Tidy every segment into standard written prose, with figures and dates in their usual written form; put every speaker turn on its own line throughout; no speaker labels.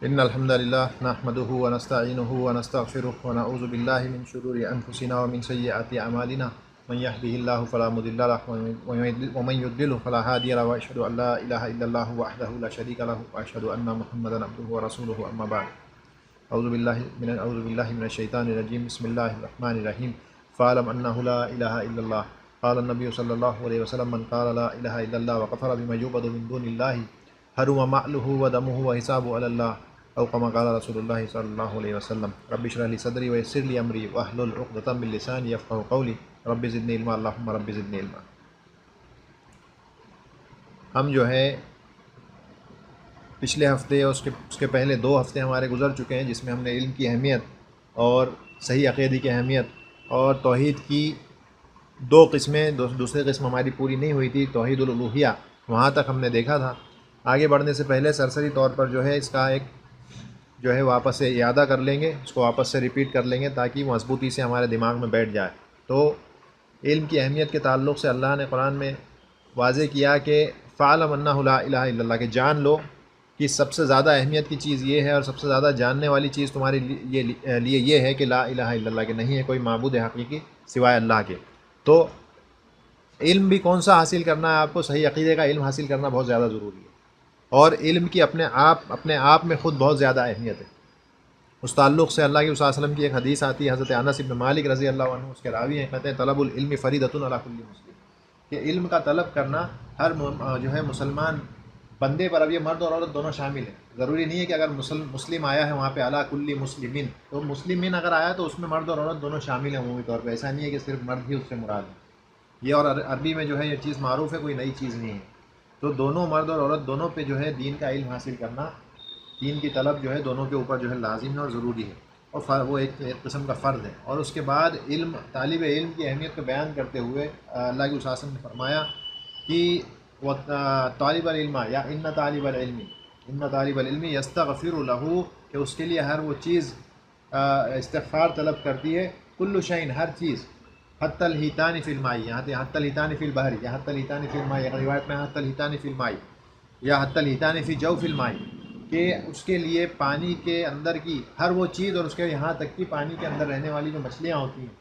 إن الحمد لله نحمده ونستعينه ونستغفره ونعوذ بالله من شرور أنفسنا ومن سيئات أعمالنا من يهده الله فلا مضل له ومن يضلل فلا هادي له وأشهد أن لا إله إلا الله وحده لا شريك له وأشهد أن محمدا عبده ورسوله أما بعد أعوذ بالله من الشيطان الرجيم بسم الله الرحمن الرحيم فاعلم أنه لا إله إلا الله قال النبي صلى الله عليه وسلم من قال لا إله إلا الله وكفر بما يعبد من دون الله حرم مأله ودمه وحسابه على الله أو كما قال رسول الله صلى الله عليه وسلم رب اشرح لي صدري ويسر لي أمري واحلل عقدة من لساني يفقهوا قولي رب زدني علما اللهم رب زدني علما۔ ہم جو ہے پچھلے ہفتے اور اس کے پہلے 2 ہفتے ہمارے گزر چکے ہیں جس میں ہم نے علم کی اہمیت اور صحیح عقیدے کی اہمیت اور توحید کی 2 قسمیں، دوسری قسم ہماری پوری نہیں ہوئی تھی توحید الالوہیہ، وہاں تک ہم نے دیکھا تھا۔ آگے بڑھنے سے پہلے سرسری طور پر جو ہے اس کا ایک جو ہے واپس سے اعادہ کر لیں گے، اس کو واپس سے ریپیٹ کر لیں گے تاکہ مضبوطی سے ہمارے دماغ میں بیٹھ جائے۔ تو علم کی اہمیت کے تعلق سے اللہ نے قرآن میں واضح کیا کہ فاعلم انہ لا الہ الا اللہ، کہ جان لو کہ سب سے زیادہ اہمیت کی چیز یہ ہے اور سب سے زیادہ جاننے والی چیز تمہارے لیے یہ ہے کہ لا الہ الا اللہ، کہ نہیں ہے کوئی معبود حقیقی سوائے اللہ کے۔ تو علم بھی کون سا حاصل کرنا ہے آپ کو؟ صحیح عقیدے کا علم حاصل کرنا بہت زیادہ ضروری ہے، اور علم کی اپنے آپ میں خود بہت زیادہ اہمیت ہے۔ اس تعلق سے اللہ کے رسول صلی اللہ علیہ وسلم کی ایک حدیث آتی ہے، حضرت انس بن مالک رضی اللہ عنہ اس کے راوی ہیں، کہتے ہیں طلب العلم فریضۃ علی کل مسلم، کہ علم کا طلب کرنا ہر جو ہے مسلمان بندے پر، اب یہ مرد اور عورت دونوں شامل ہیں، ضروری نہیں ہے کہ اگر مسلم آیا ہے وہاں پہ علی کل مسلمین، تو مسلمین اگر آیا تو اس میں مرد اور عورت دونوں شامل ہیں عمومی طور پہ، ایسا نہیں ہے کہ صرف مرد ہی اس سے مراد ہے یہ، اور عربی میں جو ہے یہ چیز معروف ہے، کوئی نئی چیز نہیں ہے۔ تو دونوں مرد اور عورت دونوں پہ جو ہے دین کا علم حاصل کرنا، دین کی طلب جو ہے دونوں کے اوپر جو ہے لازم ہے اور ضروری ہے، اور وہ ایک قسم کا فرض ہے۔ اور اس کے بعد طالب علم کی اہمیت کو بیان کرتے ہوئے اللہ کے رسول نے فرمایا کہ طالب العلم یا ان طالب العلم یستغفر لہ، کہ اس کے لیے ہر وہ چیز استغفار طلب کرتی ہے، کل شیء، ہر چیز، حتی الحیتان فی الماء، حتی الحیتان فی البحر، یا حتی الحیتان فی الماء، ایک روایت میں حتی الحیتان فی الماء، یا حتی الحیتان فی جوف الماء، کہ اس کے لیے پانی کے اندر کی ہر وہ چیز، اور اس کے یہاں تک کہ پانی کے اندر رہنے والی جو مچھلیاں ہوتی ہیں،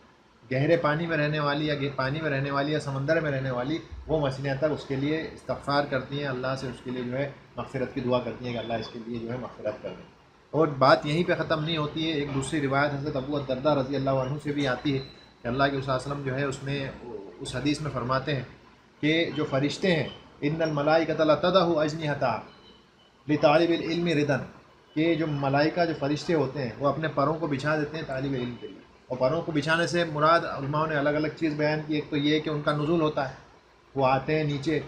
گہرے پانی میں رہنے والی یا پانی میں رہنے والی یا سمندر میں رہنے والی وہ مچھلیاں تک اس کے لیے استغفار کرتی ہیں، اللہ سے اس کے لیے جو ہے مغفرت کی دعا کرتی ہیں کہ اللہ اس کے لیے جو ہے مغفرت کر دیں۔ اور بات یہیں پہ ختم نہیں ہوتی ہے، ایک دوسری روایت حضرت ابو الدرداء رضی اللہ عنہ سے بھی آتی ہے کہ اللہ کے رسول صلی اللہ علیہ وسلم جو ہے اس میں اس حدیث میں فرماتے ہیں کہ جو فرشتے ہیں، ان الملائکۃ لتضع اجنحتہا لطالب العلم ردا، کہ جو ملائکہ جو فرشتے ہوتے ہیں وہ اپنے پروں کو بچھا دیتے ہیں طالب علم کے لیے، اور پروں کو بچھانے سے مراد علماء نے الگ الگ چیز بیان کی، ایک تو یہ کہ ان کا نزول ہوتا ہے، وہ آتے ہیں نیچے،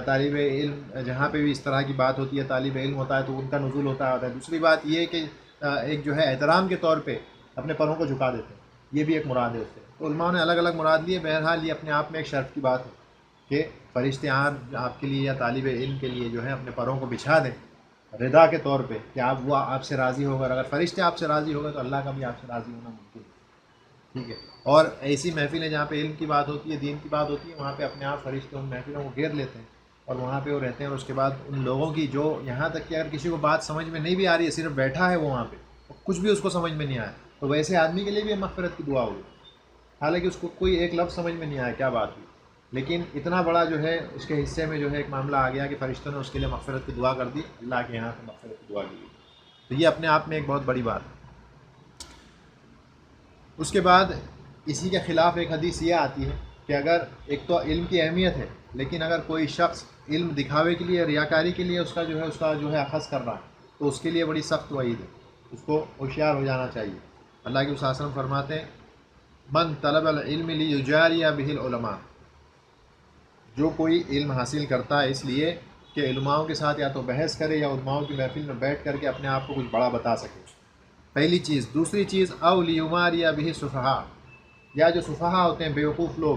طالب علم جہاں پہ بھی اس طرح کی بات ہوتی ہے طالب علم ہوتا ہے تو ان کا نزول ہوتا ہے۔ دوسری بات یہ کہ ایک جو ہے احترام کے طور پہ اپنے پروں کو جھکا دیتے ہیں، یہ بھی ایک مراد ہے اس سے۔ تو علماء نے الگ الگ مراد لیے، بہرحال یہ اپنے آپ میں ایک شرف کی بات ہے کہ فرشتے آپ کے لیے یا طالب علم کے لیے جو ہے اپنے پروں کو بچھا دیں رضا کے طور پہ، کہ وہ آپ سے راضی ہوگا، اگر فرشتے آپ سے راضی ہوگا تو اللہ کا بھی آپ سے راضی ہونا ممکن ہے، ٹھیک ہے۔ اور ایسی محفلیں جہاں پہ علم کی بات ہوتی ہے، دین کی بات ہوتی ہے، وہاں پہ اپنے آپ فرشتے ان محفلوں کو گھیر لیتے ہیں اور وہاں پہ وہ رہتے ہیں، اور اس کے بعد ان لوگوں کی جو یہاں تک کہ اگر کسی کو بات سمجھ میں نہیں بھی آ رہی ہے، صرف بیٹھا ہے وہ وہاں پہ، کچھ بھی اس کو سمجھ میں نہیں آیا، تو ویسے آدمی کے لیے بھی مغفرت کی دعا ہوئی، حالانکہ اس کو کوئی ایک لفظ سمجھ میں نہیں آیا کیا بات ہوئی، لیکن اتنا بڑا جو ہے اس کے حصے میں جو ہے ایک معاملہ آ گیا کہ فرشتوں نے اس کے لیے مغفرت کی دعا کر دی، اللہ کے یہاں سے مغفرت کی دعا کی، تو یہ اپنے آپ میں ایک بہت بڑی بات ہے۔ اس کے بعد اسی کے خلاف ایک حدیث یہ آتی ہے کہ اگر ایک تو علم کی اہمیت ہے، لیکن اگر کوئی شخص علم دکھاوے کے لیے، ریاکاری کے لیے اس کا جو ہے اخذ کر رہا ہے تو اس کے لیے بڑی سخت وعید ہے، اس کو ہوشیار ہو جانا چاہیے۔ اللہ کے رسول صلی اللہ علیہ وسلم فرماتے ہیں من طلب العلم لیجاری بہ العلماء، جو کوئی علم حاصل کرتا ہے اس لیے کہ علماؤں کے ساتھ یا تو بحث کرے یا علماؤں کی محفل میں بیٹھ کر کے اپنے آپ کو کچھ بڑا بتا سکے، پہلی چیز۔ دوسری چیز او لیماری بہ السفہاء، یا جو سفہاء ہوتے ہیں بیوقوف لوگ،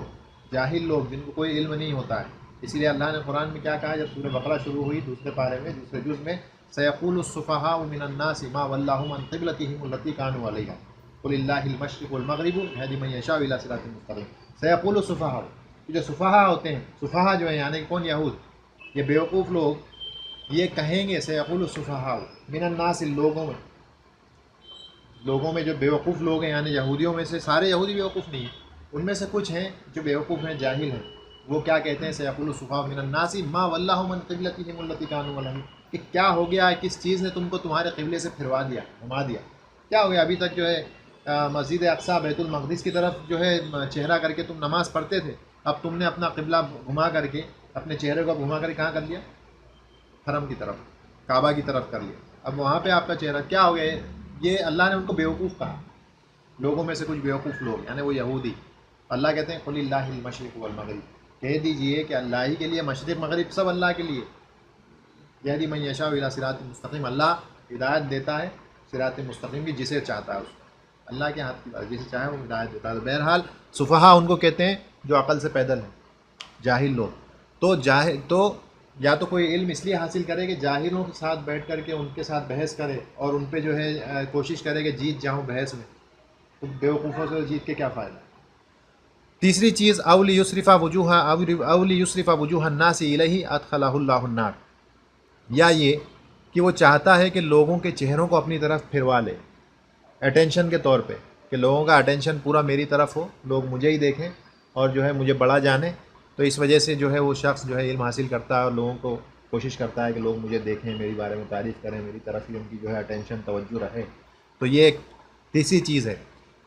جاہل لوگ، جن کو کوئی علم نہیں ہوتا ہے، اس لیے اللہ نے قرآن میں کیا کہا جب سورہ بقرہ شروع ہوئی دوسرے پارے میں دوسرے جز میں، سیقول السفہاء من الناس ما ولاھم عن قبلتہم التی کانوا علیہا قل اللہ المشرق والمغرب یہدی من یشاء الی صراط مستقیم۔ سیقول السفہاء، جو سفہاء ہوتے ہیں، سفہاء جو ہیں یعنی کون؟ یہود، یہ بیوقوف لوگ یہ کہیں گے سیقول السفہاء من الناس، لوگوں میں جو بیوقوف لوگ ہیں، یعنی یہودیوں میں سے سارے یہودی بیوقوف نہیں ہیں، ان میں سے کچھ ہیں جو بیوقوف ہیں، جاہل ہیں، وہ کیا کہتے ہیں سیقول السفہاء من الناس ما ولاھم عن قبلتہم التی کانوا علیہا، کہ کیا ہو گیا ہے، کس چیز نے تم کو تمہارے قبلے سے پھروا دیا، گھما دیا، کیا ہو گیا؟ ابھی تک جو ہے مسجد اقصیٰ بیت المقدس کی طرف جو ہے چہرہ کر کے تم نماز پڑھتے تھے، اب تم نے اپنا قبلہ گھما کر کے، اپنے چہرے کو گھما کر کے کہاں کر لیا؟ حرم کی طرف، کعبہ کی طرف کر لیا، اب وہاں پہ آپ کا چہرہ کیا ہو گیا؟ یہ اللہ نے ان کو بیوقوف کہا، لوگوں میں سے کچھ بیوقوف لوگ یعنی وہ یہودی۔ اللہ کہتے ہیں قل اللہ المشرق والمغرب، کہہ دیجئے کہ اللہ ہی کے لیے مشرق مغرب سب اللہ کے لیے، یہدی من یشاء الی صراط مستقیم، اللہ ہدایت دیتا ہے صراط مستقیم کی جسے چاہتا ہے، اس کو اللہ کے ہاتھ کی بات، جسے چاہے وہ ہدایت دیتا ہے۔ بہرحال صفحاء ان کو کہتے ہیں جو عقل سے پیدل ہیں، جاہل لوگ۔ تو یا تو کوئی علم اس لیے حاصل کرے کہ جاہلوں کے ساتھ بیٹھ کر کے ان کے ساتھ بحث کرے اور ان پہ جو ہے کوشش کرے کہ جیت جاؤں بحث میں، تو بیوقوفوں سے جیت کے کیا فائدہ؟ تیسری چیز اولی یسرف وجوہ الناس الیہ ادخلہ اللہ النار، یا یہ کہ وہ چاہتا ہے کہ لوگوں کے چہروں کو اپنی طرف پھروا لے، اٹینشن کے طور پہ، کہ لوگوں کا اٹینشن پورا میری طرف ہو، لوگ مجھے ہی دیکھیں اور جو ہے مجھے بڑا جانے، تو اس وجہ سے جو ہے وہ شخص جو ہے علم حاصل کرتا ہے اور لوگوں کو کوشش کرتا ہے کہ لوگ مجھے دیکھیں، میری بارے میں تعریف کریں، میری طرف ہی ان کی جو ہے اٹینشن توجہ رہے، تو یہ ایک تیسری چیز ہے۔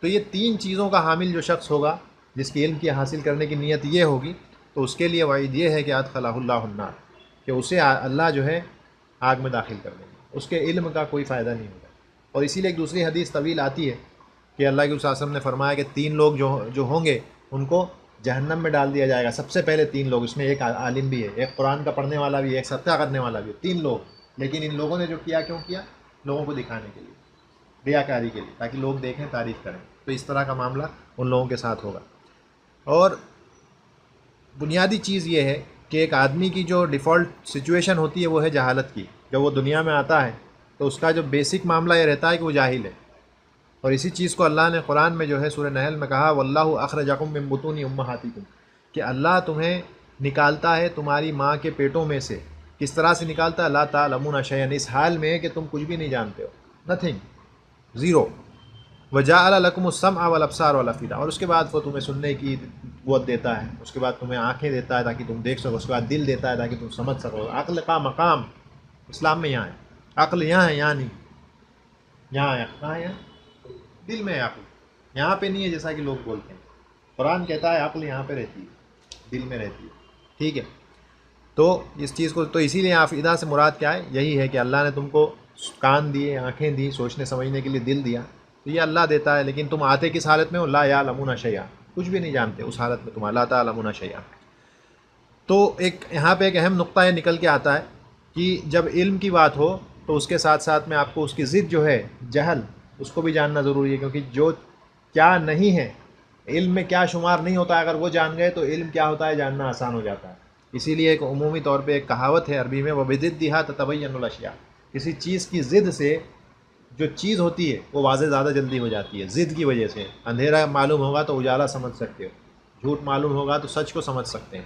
تو یہ تین چیزوں کا حامل جو شخص ہوگا، جس کی علم کی حاصل کرنے کی نیت یہ ہوگی، تو اس کے لیے وعید یہ ہے کہ ادخلہ اللہ النار، کہ اسے اللہ جو ہے آگ میں داخل کر دیں گے، اس کے علم کا کوئی فائدہ نہیں ہوگا۔ اور اسی لیے ایک دوسری حدیث طویل آتی ہے کہ اللہ کے رسول صلی اللہ علیہ وسلم نے فرمایا کہ تین لوگ جو ہوں گے ان کو جہنم میں ڈال دیا جائے گا، سب سے پہلے تین لوگ، اس میں ایک عالم بھی ہے، ایک قرآن کا پڑھنے والا بھی ہے، ایک صدقہ کرنے والا بھی ہے، تین لوگ، لیکن ان لوگوں نے جو کیا کیوں کیا؟ لوگوں کو دکھانے کے لیے، ریاکاری کے لیے، تاکہ لوگ دیکھیں، تعریف کریں، تو اس طرح کا معاملہ ان لوگوں کے ساتھ ہوگا۔ اور بنیادی چیز یہ ہے کہ ایک آدمی کی جو ڈیفالٹ سچویشن ہوتی ہے وہ ہے جہالت کی، جب وہ دنیا میں آتا ہے تو اس کا جو بیسک معاملہ یہ رہتا ہے کہ وہ جاہل ہے، اور اسی چیز کو اللہ نے قرآن میں جو ہے سورہ نحل میں کہا واللہ اخرجکم من بطون امہاتکم، کہ اللہ تمہیں نکالتا ہے تمہاری ماں کے پیٹوں میں سے، کس طرح سے نکالتا ہے؟ لا تعلمون شیئا، اس حال میں کہ تم کچھ بھی نہیں جانتے ہو، نتھنگ، زیرو، وجعل لکم السمع والابصار والافئدہ، اور اس کے بعد وہ تمہیں سننے کی قوت دیتا ہے، اس کے بعد تمہیں آنکھیں دیتا ہے تاکہ تم دیکھ سکو، اس کے بعد دل دیتا ہے تاکہ تم سمجھ سکو۔ عقل کا مقام اسلام میں یہاں ہے، عقل یہاں ہے، یہاں نہیں، یہاں ہے، کہاں ہے؟ دل میں ہے عقل، یہاں پہ نہیں ہے جیسا کہ لوگ بولتے ہیں۔ قرآن کہتا ہے عقل یہاں پہ رہتی ہے، دل میں رہتی ہے، ٹھیک ہے؟ تو اس چیز کو، تو اسی لیے آفیدہ سے مراد کیا ہے؟ یہی ہے کہ اللہ نے تم کو کان دیے، آنکھیں دی، سوچنے سمجھنے کے لیے دل دیا، تو یہ اللہ دیتا ہے، لیکن تم آتے کس حالت میں ہو؟ لا یعلمون شیئا، کچھ بھی نہیں جانتے، اس حالت میں تم لا تعلمون شیئا۔ تو ایک یہاں پہ ایک اہم نقطہ یہ نکل کے آتا ہے کہ جب علم کی بات ہو تو اس کے ساتھ ساتھ میں آپ کو اس کی ضد جو ہے جہل، اس کو بھی جاننا ضروری ہے، کیونکہ جو کیا نہیں ہے، علم میں کیا شمار نہیں ہوتا ہے، اگر وہ جان گئے تو علم کیا ہوتا ہے جاننا آسان ہو جاتا ہے۔ اسی لیے ایک عمومی طور پہ ایک کہاوت ہے عربی میں، وَبِضِدِّهَا تَتَبَيَّنُ الْأَشْيَاءُ، کسی چیز کی ضد سے جو چیز ہوتی ہے وہ واضح زیادہ جلدی ہو جاتی ہے، ضد کی وجہ سے۔ اندھیرا معلوم ہوگا تو اجالا سمجھ سکتے ہو، جھوٹ معلوم ہوگا تو سچ کو سمجھ سکتے ہیں،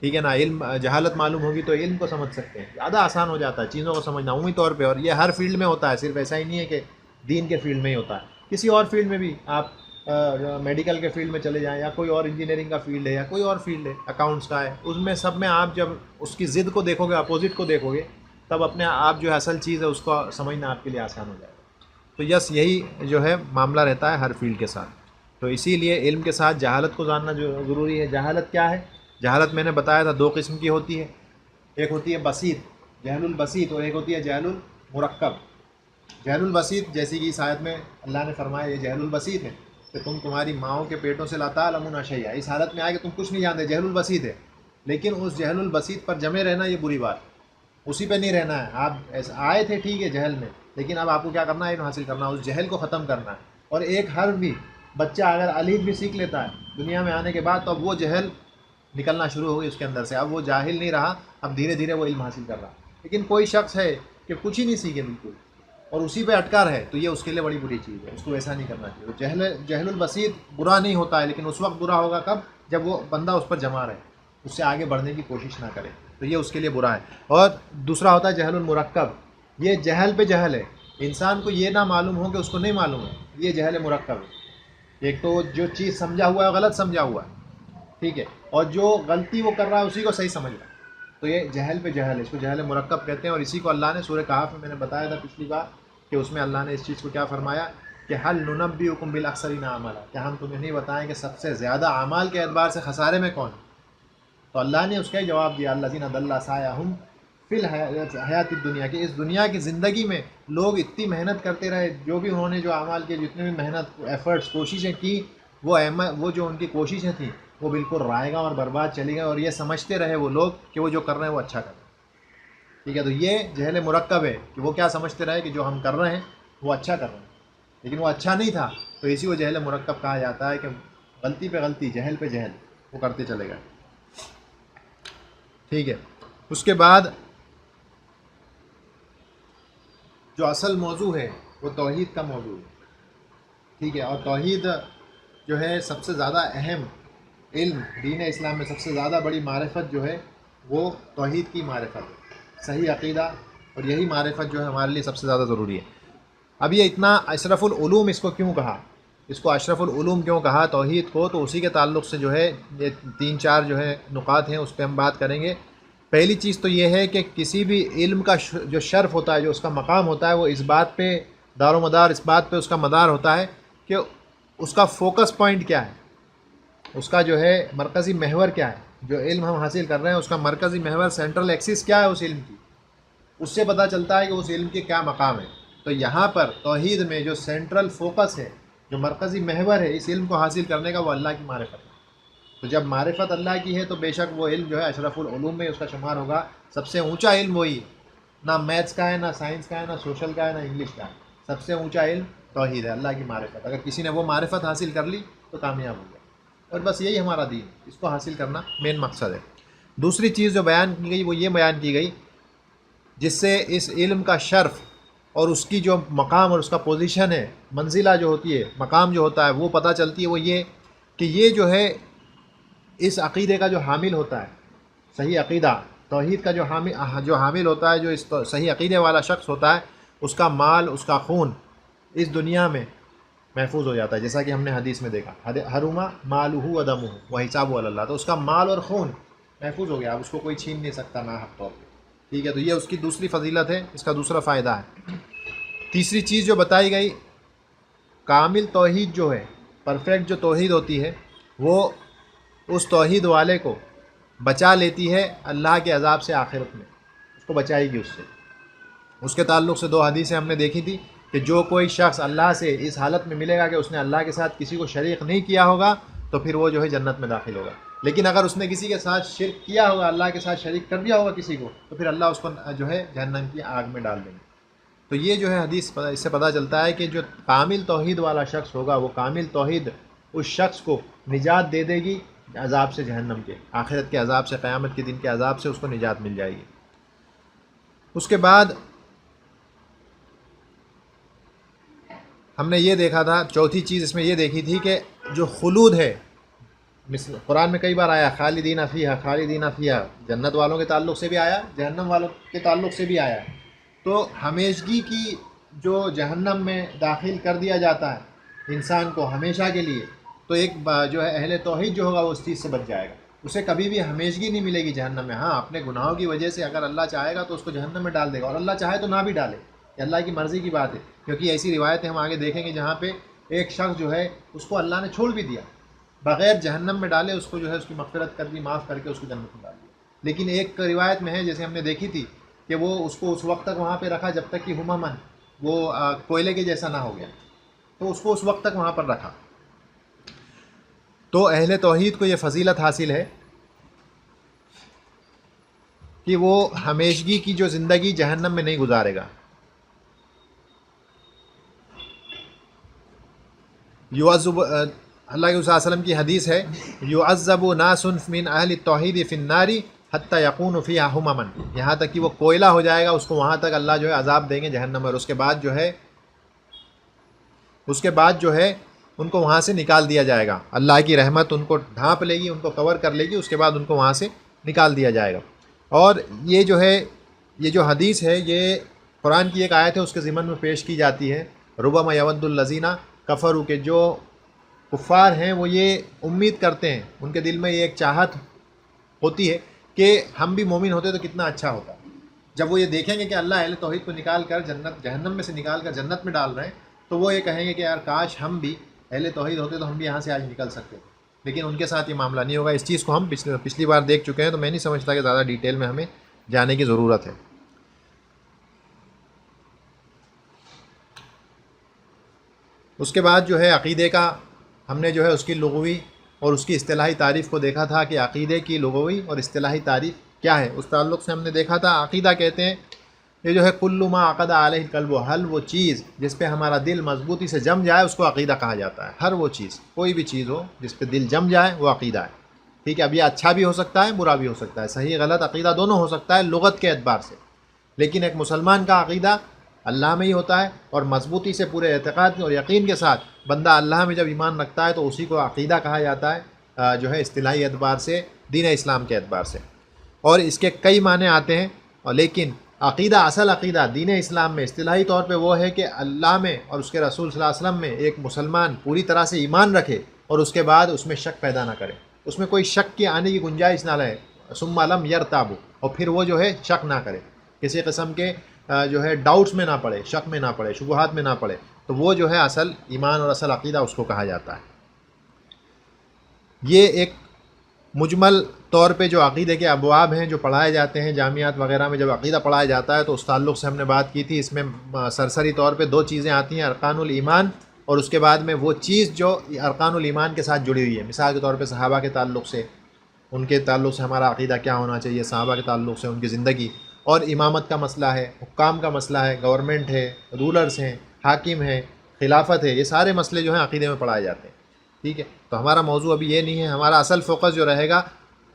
ٹھیک ہے نا؟ علم، جہالت معلوم ہوگی تو علم کو سمجھ سکتے ہیں، زیادہ آسان ہو جاتا ہے چیزوں کو سمجھنا عمومی طور پہ، اور یہ ہر فیلڈ میں ہوتا ہے، صرف ایسا ہی نہیں ہے کہ دین کے فیلڈ میں ہی ہوتا ہے، کسی اور فیلڈ میں بھی، آپ میڈیکل کے فیلڈ میں چلے جائیں، یا کوئی اور انجینئرنگ کا فیلڈ ہے، یا کوئی اور فیلڈ ہے، اکاؤنٹس کا ہے، اس میں سب میں آپ جب اس کی ضد کو دیکھو گے، اپوزٹ کو دیکھو گے، تب اپنے آپ جو ہے اصل چیز ہے اس کو سمجھنا آپ کے لیے آسان ہو جائے گا۔ تو یس، یہی جو ہے معاملہ رہتا ہے ہر فیلڈ کے ساتھ، تو اسی لیے علم کے ساتھ جہالت کو جاننا جو ضروری ہے۔ جہالت کیا ہے؟ جہالت میں نے بتایا تھا دو قسم کی ہوتی ہے، ایک ہوتی ہے بسیط، جہل البسیط، اور ایک ہوتی ہے جہل المرکب۔ جہل البسیط جیسی کہ اس آیت میں اللہ نے فرمایا یہ جہل البسیط ہے کہ تم تمہاری ماؤں کے پیٹوں سے لا تعلمون شیئا، اس حالت میں آئے کہ تم کچھ نہیں جانتے، جہل البسیط ہے، لیکن اس جہل البسیط پر جمے رہنا یہ بری بات، اسی پہ نہیں رہنا ہے۔ آپ آئے تھے ٹھیک ہے جہل میں، لیکن اب آپ کو کیا کرنا ہے؟ علم حاصل کرنا ہے، اس جہل کو ختم کرنا ہے۔ اور ایک حرف بھی بچہ اگر الف بھی سیکھ لیتا ہے دنیا میں آنے کے بعد، تو اب وہ جہل نکلنا شروع ہو گئی اس کے اندر سے، اب وہ جاہل نہیں رہا، اب دھیرے دھیرے وہ علم حاصل کر رہا۔ لیکن کوئی شخص ہے کہ کچھ ہی نہیں سیکھے بالکل اور اسی پہ اٹکا رہے، تو یہ اس کے لیے بڑی بری چیز ہے، اس کو ایسا نہیں کرنا چاہیے۔ جہل البسیط برا نہیں ہوتا ہے، لیکن اس وقت برا ہوگا کب؟ جب وہ بندہ اس پر جمع رہے، اس سے آگے بڑھنے کی کوشش نہ کرے۔ تو یہ اس کے لیے برا ہے. اور دوسرا ہوتا ہے جہل المرکب. یہ جہل پہ جہل ہے، انسان کو یہ نہ معلوم ہو کہ اس کو نہیں معلوم ہے، یہ جہل مرکب ہے. ایک تو جو چیز سمجھا ہوا ہے غلط سمجھا ہوا ہے، ٹھیک ہے، اور جو غلطی وہ کر رہا ہے اسی کو صحیح سمجھ رہا ہے. تو یہ جہل پہ جہل ہے، اس کو جہل مرکب کہتے ہیں. اور اسی کو اللہ نے سورہ کہف میں نے بتایا تھا پچھلی بار کہ اس میں اللہ نے اس چیز کو کیا فرمایا کہ حل ننبئکم بالاخسرین اعمالا، کہ ہم تمہیں نہیں بتائیں کہ سب سے زیادہ اعمال کے اعتبار سے خسارے میں کون ہے. تو اللہ نے اس کا ہی جواب دیا، الذین ضل سعیہم فی الحیات الدنیا، کہ اس دنیا کی زندگی میں لوگ اتنی محنت کرتے رہے، جو بھی انہوں نے جو اعمال کیے، جتنے بھی محنت ایفرٹس کوششیں کی، وہ جو ان کی کوششیں تھیں وہ بالکل رائے گا اور برباد چلی گئی، اور یہ سمجھتے رہے وہ لوگ کہ وہ جو کر رہے ہیں وہ اچھا کر رہے ہیں. ٹھیک ہے، تو یہ جہل مرکب ہے کہ وہ کیا سمجھتے رہے کہ جو ہم کر رہے ہیں وہ اچھا کر رہے ہیں، لیکن وہ اچھا نہیں تھا. تو اسی کو جہل مرکب کہا جاتا ہے کہ غلطی پہ غلطی، جہل پہ جہل وہ کرتے چلے گئے. ٹھیک ہے، اس کے بعد جو اصل موضوع ہے وہ توحید کا موضوع ہے. ٹھیک ہے، اور توحید جو ہے سب سے زیادہ اہم علم دین اسلام میں، سب سے زیادہ بڑی معرفت جو ہے وہ توحید کی معرفت ہے، صحیح عقیدہ. اور یہی معرفت جو ہے ہمارے لیے سب سے زیادہ ضروری ہے. اب یہ اتنا اشرف العلوم اس کو کیوں کہا، اس کو اشرف العلوم کیوں کہا توحید کو، تو اسی کے تعلق سے جو ہے یہ 3-4 جو ہے نکات ہیں اس پہ ہم بات کریں گے. پہلی چیز تو یہ ہے کہ کسی بھی علم کا جو شرف ہوتا ہے، جو اس کا مقام ہوتا ہے، وہ اس بات پہ دار و مدار، اس بات پہ اس کا مدار ہوتا ہے کہ اس کا فوکس پوائنٹ کیا ہے، اس کا جو ہے مرکزی محور کیا ہے. جو علم ہم حاصل کر رہے ہیں اس کا مرکزی محور، سینٹرل ایکسس کیا ہے اس علم کی، اس سے پتہ چلتا ہے کہ اس علم کے کیا مقام ہے. تو یہاں پر توحید میں جو سینٹرل فوکس ہے، جو مرکزی محور ہے اس علم کو حاصل کرنے کا، وہ اللہ کی معرفت ہے. تو جب معرفت اللہ کی ہے تو بے شک وہ علم جو ہے اشرف العلوم میں اس کا شمار ہوگا. سب سے اونچا علم وہی ہے، نہ میتھس کا ہے، نہ سائنس کا ہے، نہ سوشل کا ہے، نہ انگلش کا ہے. سب سے اونچا علم توحید ہے، اللہ کی معرفت. اگر کسی نے وہ معرفت حاصل کر لی تو کامیاب ہو گیا. اور بس یہی ہمارا دین، اس کو حاصل کرنا مین مقصد ہے. دوسری چیز جو بیان کی گئی وہ یہ بیان کی گئی جس سے اس علم کا شرف اور اس کی جو مقام اور اس کا پوزیشن ہے، منزلہ جو ہوتی ہے، مقام جو ہوتا ہے، وہ پتہ چلتی ہے. وہ یہ کہ یہ جو ہے اس عقیدے کا جو حامل ہوتا ہے، صحیح عقیدہ توحید کا جو حامل ہوتا ہے، جو اس صحیح عقیدے والا شخص ہوتا ہے، اس کا مال، اس کا خون اس دنیا میں محفوظ ہو جاتا ہے. جیسا کہ ہم نے حدیث میں دیکھا، حرما مالہ و دمہ و حسابہ علی اللہ، تو اس کا مال اور خون محفوظ ہو گیا، اب اس کو کوئی چھین نہیں سکتا ناحق طور پہ. ٹھیک ہے، تو یہ اس کی دوسری فضیلت ہے، اس کا دوسرا فائدہ ہے. تیسری چیز جو بتائی گئی، کامل توحید جو ہے، پرفیکٹ جو توحید ہوتی ہے، وہ اس توحید والے کو بچا لیتی ہے اللہ کے عذاب سے آخرت میں، اس کو بچائے گی اس سے. اس کے تعلق سے 2 حدیثیں ہم نے دیکھی تھی کہ جو کوئی شخص اللہ سے اس حالت میں ملے گا کہ اس نے اللہ کے ساتھ کسی کو شریک نہیں کیا ہوگا تو پھر وہ جو ہے جنت میں داخل ہوگا. لیکن اگر اس نے کسی کے ساتھ شرک کیا ہوگا، اللہ کے ساتھ شریک کر دیا ہوگا کسی کو، تو پھر اللہ اس کو جو ہے جہنم کی آگ میں ڈال دیں گے. تو یہ جو ہے حدیث اس سے پتہ چلتا ہے کہ جو کامل توحید والا شخص ہوگا، وہ کامل توحید اس شخص کو نجات دے دے گی عذاب سے، جہنم کے، آخرت کے عذاب سے، قیامت کے دن کے عذاب سے اس کو نجات مل جائے گی. اس کے بعد ہم نے یہ دیکھا تھا، چوتھی چیز اس میں یہ دیکھی تھی کہ جو خلود ہے، قرآن میں کئی بار آیا خالدین فیہا، خالدین فیہا، جنت والوں کے تعلق سے بھی آیا، جہنم والوں کے تعلق سے بھی آیا. تو ہمیشگی کی جو جہنم میں داخل کر دیا جاتا ہے انسان کو ہمیشہ کے لیے، تو ایک جو ہے اہل توحید جو ہوگا وہ اس چیز سے بچ جائے گا، اسے کبھی بھی ہمیشگی نہیں ملے گی جہنم میں. ہاں، اپنے گناہوں کی وجہ سے اگر اللہ چاہے گا تو اس کو جہنم میں ڈال دے گا، اور اللہ چاہے تو نہ بھی ڈالے، یہ اللہ کی مرضی کی بات ہے. کیونکہ ایسی روایتیں ہم آگے دیکھیں گے جہاں پہ ایک شخص جو ہے اس کو اللہ نے چھوڑ بھی دیا، بغیر جہنم میں ڈالے اس کو جو ہے اس کی مغفرت کر دی، معاف کر کے اس کو جنت میں ڈال دیا. لیکن ایک روایت میں ہے جیسے ہم نے دیکھی تھی کہ وہ اس کو اس وقت تک وہاں پہ رکھا جب تک کہ ہمامن وہ کوئلے کے جیسا نہ ہو گیا، تو اس کو اس وقت تک وہاں پر رکھا. تو اہل توحید کو یہ فضیلت حاصل ہے کہ وہ ہمیشگی کی جو زندگی جہنم میں نہیں گزارے گا. یعذب، اللہ کے صلی اللہ علیہ وسلم کی حدیث ہے، یعذب ناس من اہل التوحید فی النار حتی یکون فیہا ہمما، یہاں تک کہ وہ کوئلہ ہو جائے گا، اس کو وہاں تک اللہ جو ہے عذاب دیں گے جہنم میں، اور اس کے بعد جو ہے ان کو وہاں سے نکال دیا جائے گا. اللہ کی رحمت ان کو ڈھانپ لے گی، ان کو کور کر لے گی، اس کے بعد ان کو وہاں سے نکال دیا جائے گا. اور یہ جو حدیث ہے یہ قرآن کی ایک آیت ہے، اس کے ضمن میں پیش کی جاتی ہے، ربما یود الذین کفروا، کہ جو کفار ہیں وہ یہ امید کرتے ہیں، ان کے دل میں یہ ایک چاہت ہوتی ہے کہ ہم بھی مومن ہوتے تو کتنا اچھا ہوتا۔ جب وہ یہ دیکھیں گے کہ اللہ اہل توحید کو نکال کر جہنم میں سے نکال کر جنت میں ڈال رہے ہیں، تو وہ یہ کہیں گے کہ یار کاش ہم بھی اہل توحید ہوتے تو ہم بھی یہاں سے آج نکل سکتے، لیکن ان کے ساتھ یہ معاملہ نہیں ہوگا۔ اس چیز کو ہم پچھلی بار دیکھ چکے ہیں، تو میں نہیں سمجھتا کہ زیادہ ڈیٹیل میں ہمیں جانے کی ضرورت ہے۔ اس کے بعد جو ہے عقیدے کا ہم نے جو ہے اس کی لغوی اور اس کی اصطلاحی تعریف کو دیکھا تھا کہ عقیدے کی لغوی اور اصطلاحی تعریف کیا ہے۔ اس تعلق سے ہم نے دیکھا تھا عقیدہ کہتے ہیں یہ جو ہے کل ما عقد علیہ القلب، ہر وہ چیز جس پہ ہمارا دل مضبوطی سے جم جائے اس کو عقیدہ کہا جاتا ہے۔ ہر وہ چیز، کوئی بھی چیز ہو جس پہ دل جم جائے وہ عقیدہ ہے، ٹھیک ہے۔ اب یہ اچھا بھی ہو سکتا ہے، برا بھی ہو سکتا ہے، صحیح غلط عقیدہ دونوں ہو سکتا ہے لغت کے اعتبار سے، لیکن ایک مسلمان کا عقیدہ اللہ میں ہی ہوتا ہے، اور مضبوطی سے پورے اعتقاد اور یقین کے ساتھ بندہ اللہ میں جب ایمان رکھتا ہے تو اسی کو عقیدہ کہا جاتا ہے، جو ہے اصطلاحی اعتبار سے، دین اسلام کے اعتبار سے۔ اور اس کے کئی معنی آتے ہیں، اور لیکن عقیدہ، اصل عقیدہ دین اسلام میں اصطلاحی طور پہ وہ ہے کہ اللہ میں اور اس کے رسول صلی اللہ علیہ وسلم میں ایک مسلمان پوری طرح سے ایمان رکھے اور اس کے بعد اس میں شک پیدا نہ کرے، اس میں کوئی شک کی آنے کی گنجائش نہ رہے، ثم لم یرتاب، اور پھر وہ جو ہے شک نہ کرے، کسی قسم کے جو ہے ڈاؤٹس میں نہ پڑے، شک میں نہ پڑے، شبہات میں نہ پڑے، تو وہ جو ہے اصل ایمان اور اصل عقیدہ اس کو کہا جاتا ہے۔ یہ ایک مجمل طور پہ جو عقیدے کے ابواب ہیں جو پڑھائے جاتے ہیں جامعات وغیرہ میں، جب عقیدہ پڑھایا جاتا ہے تو اس تعلق سے ہم نے بات کی تھی، اس میں سرسری طور پہ دو چیزیں آتی ہیں، ارکان الایمان، اور اس کے بعد میں وہ چیز جو ارکان الایمان کے ساتھ جڑی ہوئی ہے، مثال کے طور پہ صحابہ کے تعلق سے، ان کے تعلق سے ہمارا عقیدہ کیا ہونا چاہیے، صحابہ کے تعلق سے ان کی زندگی، اور امامت کا مسئلہ ہے، حکام کا مسئلہ ہے، گورنمنٹ ہے، رولرز ہیں، حاکم ہیں، خلافت ہے، یہ سارے مسئلے جو ہیں عقیدے میں پڑھائے جاتے ہیں، ٹھیک ہے۔ تو ہمارا موضوع ابھی یہ نہیں ہے، ہمارا اصل فوکس جو رہے گا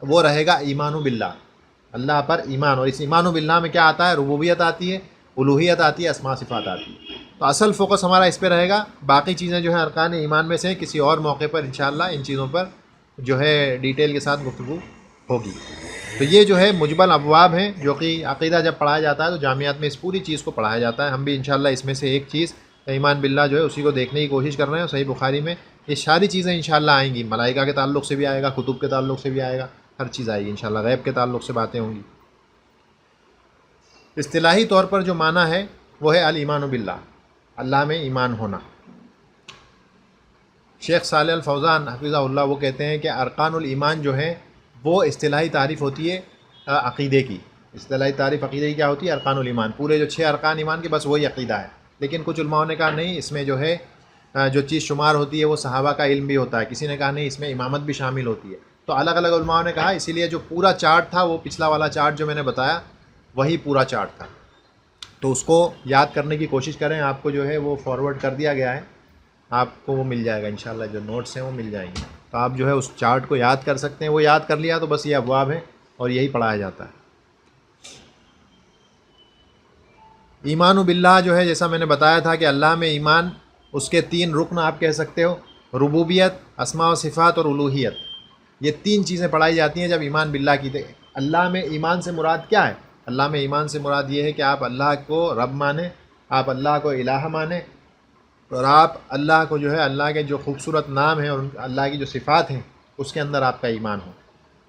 وہ رہے گا ایمان باللہ، اللہ پر ایمان، اور اس ایمان باللہ میں کیا آتا ہے، ربوبیت آتی ہے، الوہیت آتی ہے، اسماء صفات آتی ہے۔ تو اصل فوکس ہمارا اس پہ رہے گا، باقی چیزیں جو ہیں ارکان ایمان میں سے ہیں، کسی اور موقع پر انشاءاللہ ان چیزوں پر جو ہے ڈیٹیل کے ساتھ گفتگو ہوگی۔ تو یہ جو ہے مجمل ابواب ہیں جو کہ عقیدہ جب پڑھایا جاتا ہے تو جامعات میں اس پوری چیز کو پڑھایا جاتا ہے۔ ہم بھی انشاءاللہ اس میں سے ایک چیز ایمان باللہ جو ہے اسی کو دیکھنے کی کوشش کر رہے ہیں، صحیح بخاری میں یہ ساری چیزیں انشاءاللہ آئیں گی، ملائکہ کے تعلق سے بھی آئے گا، کتب کے تعلق سے بھی آئے گا، ہر چیز آئے گی انشاءاللہ، غیب کے تعلق سے باتیں ہوں گی۔ اصطلاحی طور پر جو معنی ہے وہ ہے الایمان باللہ، اللہ میں ایمان ہونا۔ شیخ صالح الفوزان حفظہ اللہ وہ کہتے ہیں کہ ارکان الایمان جو ہیں وہ اصطلاحی تعریف ہوتی ہے عقیدے کی، اصطلاحی تعریف عقیدے کی کیا ہوتی ہے، ارکان الایمان، پورے جو 6 ارکان ایمان کے بس وہی عقیدہ ہے۔ لیکن کچھ علماء نے کہا نہیں، اس میں جو ہے جو چیز شمار ہوتی ہے وہ صحابہ کا علم بھی ہوتا ہے، کسی نے کہا نہیں اس میں امامت بھی شامل ہوتی ہے۔ تو الگ الگ علماء نے کہا، اسی لیے جو پورا چارٹ تھا وہ پچھلا والا چارٹ جو میں نے بتایا وہی پورا چارٹ تھا، تو اس کو یاد کرنے کی کوشش کریں، آپ کو جو ہے وہ فارورڈ کر دیا گیا ہے، آپ کو وہ مل جائے گا انشاءاللہ، جو نوٹس ہیں وہ مل جائیں گے، تو آپ جو ہے اس چارٹ کو یاد کر سکتے ہیں۔ وہ یاد کر لیا تو بس یہ ابواب ہیں اور یہی پڑھایا جاتا ہے۔ ایمان باللہ جو ہے جیسا میں نے بتایا تھا کہ اللہ میں ایمان، اس کے 3 رکن آپ کہہ سکتے ہو، ربوبیت، اسماء و صفات اور الوہیت، یہ 3 چیزیں پڑھائی جاتی ہیں جب ایمان باللہ کی۔ اللہ میں ایمان سے مراد کیا ہے؟ اللہ میں ایمان سے مراد یہ ہے کہ آپ اللہ کو رب مانیں، آپ اللہ کو الہ مانیں، اور آپ اللہ کو جو ہے اللہ کے جو خوبصورت نام ہیں اور اللہ کی جو صفات ہیں اس کے اندر آپ کا ایمان ہو،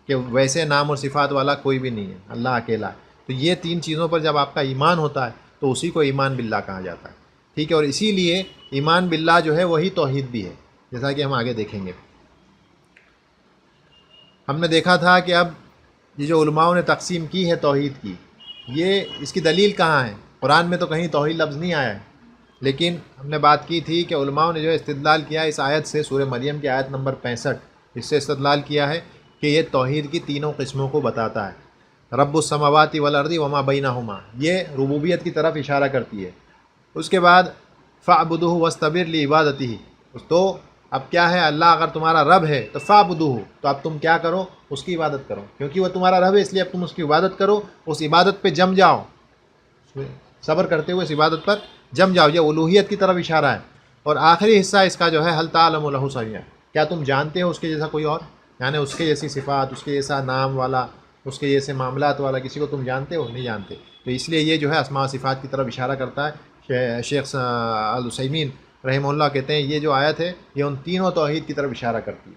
کہ ویسے نام اور صفات والا کوئی بھی نہیں ہے، اللہ اکیلا ہے۔ تو یہ 3 چیزوں پر جب آپ کا ایمان ہوتا ہے تو اسی کو ایمان باللہ کہا جاتا ہے، ٹھیک ہے۔ اور اسی لیے ایمان باللہ جو ہے وہی توحید بھی ہے، جیسا کہ ہم آگے دیکھیں گے۔ ہم نے دیکھا تھا کہ اب یہ جو علماء نے تقسیم کی ہے توحید کی، یہ اس کی دلیل کہاں ہے؟ قرآن میں تو کہیں توحید لفظ نہیں آیا ہے، لیکن ہم نے بات کی تھی کہ علماء نے جو استدلال کیا اس آیت سے، سورہ مریم کی آیت نمبر 65، اس سے استدلال کیا ہے کہ یہ توحید کی تینوں قسموں کو بتاتا ہے۔ رب السماوات والارض وما بینہما، یہ ربوبیت کی طرف اشارہ کرتی ہے۔ اس کے بعد فاعبدہ واستبر لعبادتہ، تو اب کیا ہے، اللہ اگر تمہارا رب ہے تو فاعبدہ، تو اب تم کیا کرو، اس کی عبادت کرو، کیونکہ وہ تمہارا رب ہے اس لیے اب تم اس کی عبادت کرو، اس عبادت پہ جم جاؤ، صبر کرتے ہوئے اس عبادت پر جم جاؤ، یہ الوہیت کی طرف اشارہ ہے۔ اور آخری حصہ اس کا جو ہے حل تعلم لہ سمیع، کیا تم جانتے ہو اس کے جیسا کوئی اور، یعنی اس کے جیسی صفات، اس کے جیسا نام والا اس کے جیسے معاملات والا کسی کو تم جانتے ہو؟ نہیں جانتے. تو اس لیے یہ جو ہے اسماء و صفات کی طرف اشارہ کرتا ہے. شیخ العثیمین رحمہ اللہ کہتے ہیں یہ جو آیت ہے یہ ان تینوں توحید کی طرف اشارہ کرتی ہے.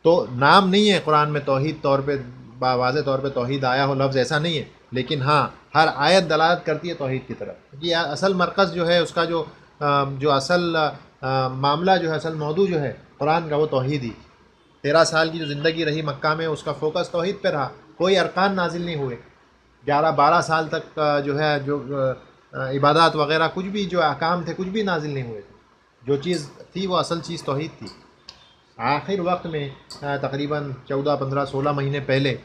تو نام نہیں ہے قرآن میں توحید طور پہ، واضح طور پہ توحید آیا ہو لفظ، ایسا نہیں ہے، لیکن ہاں ہر آیت دلالت کرتی ہے توحید کی طرف. یہ اصل مرکز جو ہے اس کا جو اصل معاملہ جو ہے، اصل موضوع جو ہے قرآن کا، وہ توحید ہی. 13 سال کی جو زندگی رہی مکہ میں اس کا فوکس توحید پہ رہا. کوئی ارکان نازل نہیں ہوئے. 11-12 سال تک جو ہے جو عبادات وغیرہ کچھ بھی جو احکام تھے کچھ بھی نازل نہیں ہوئے تھے. جو چیز تھی وہ اصل چیز توحید تھی. آخر وقت میں تقریباً 14-15-16 مہینے پہلے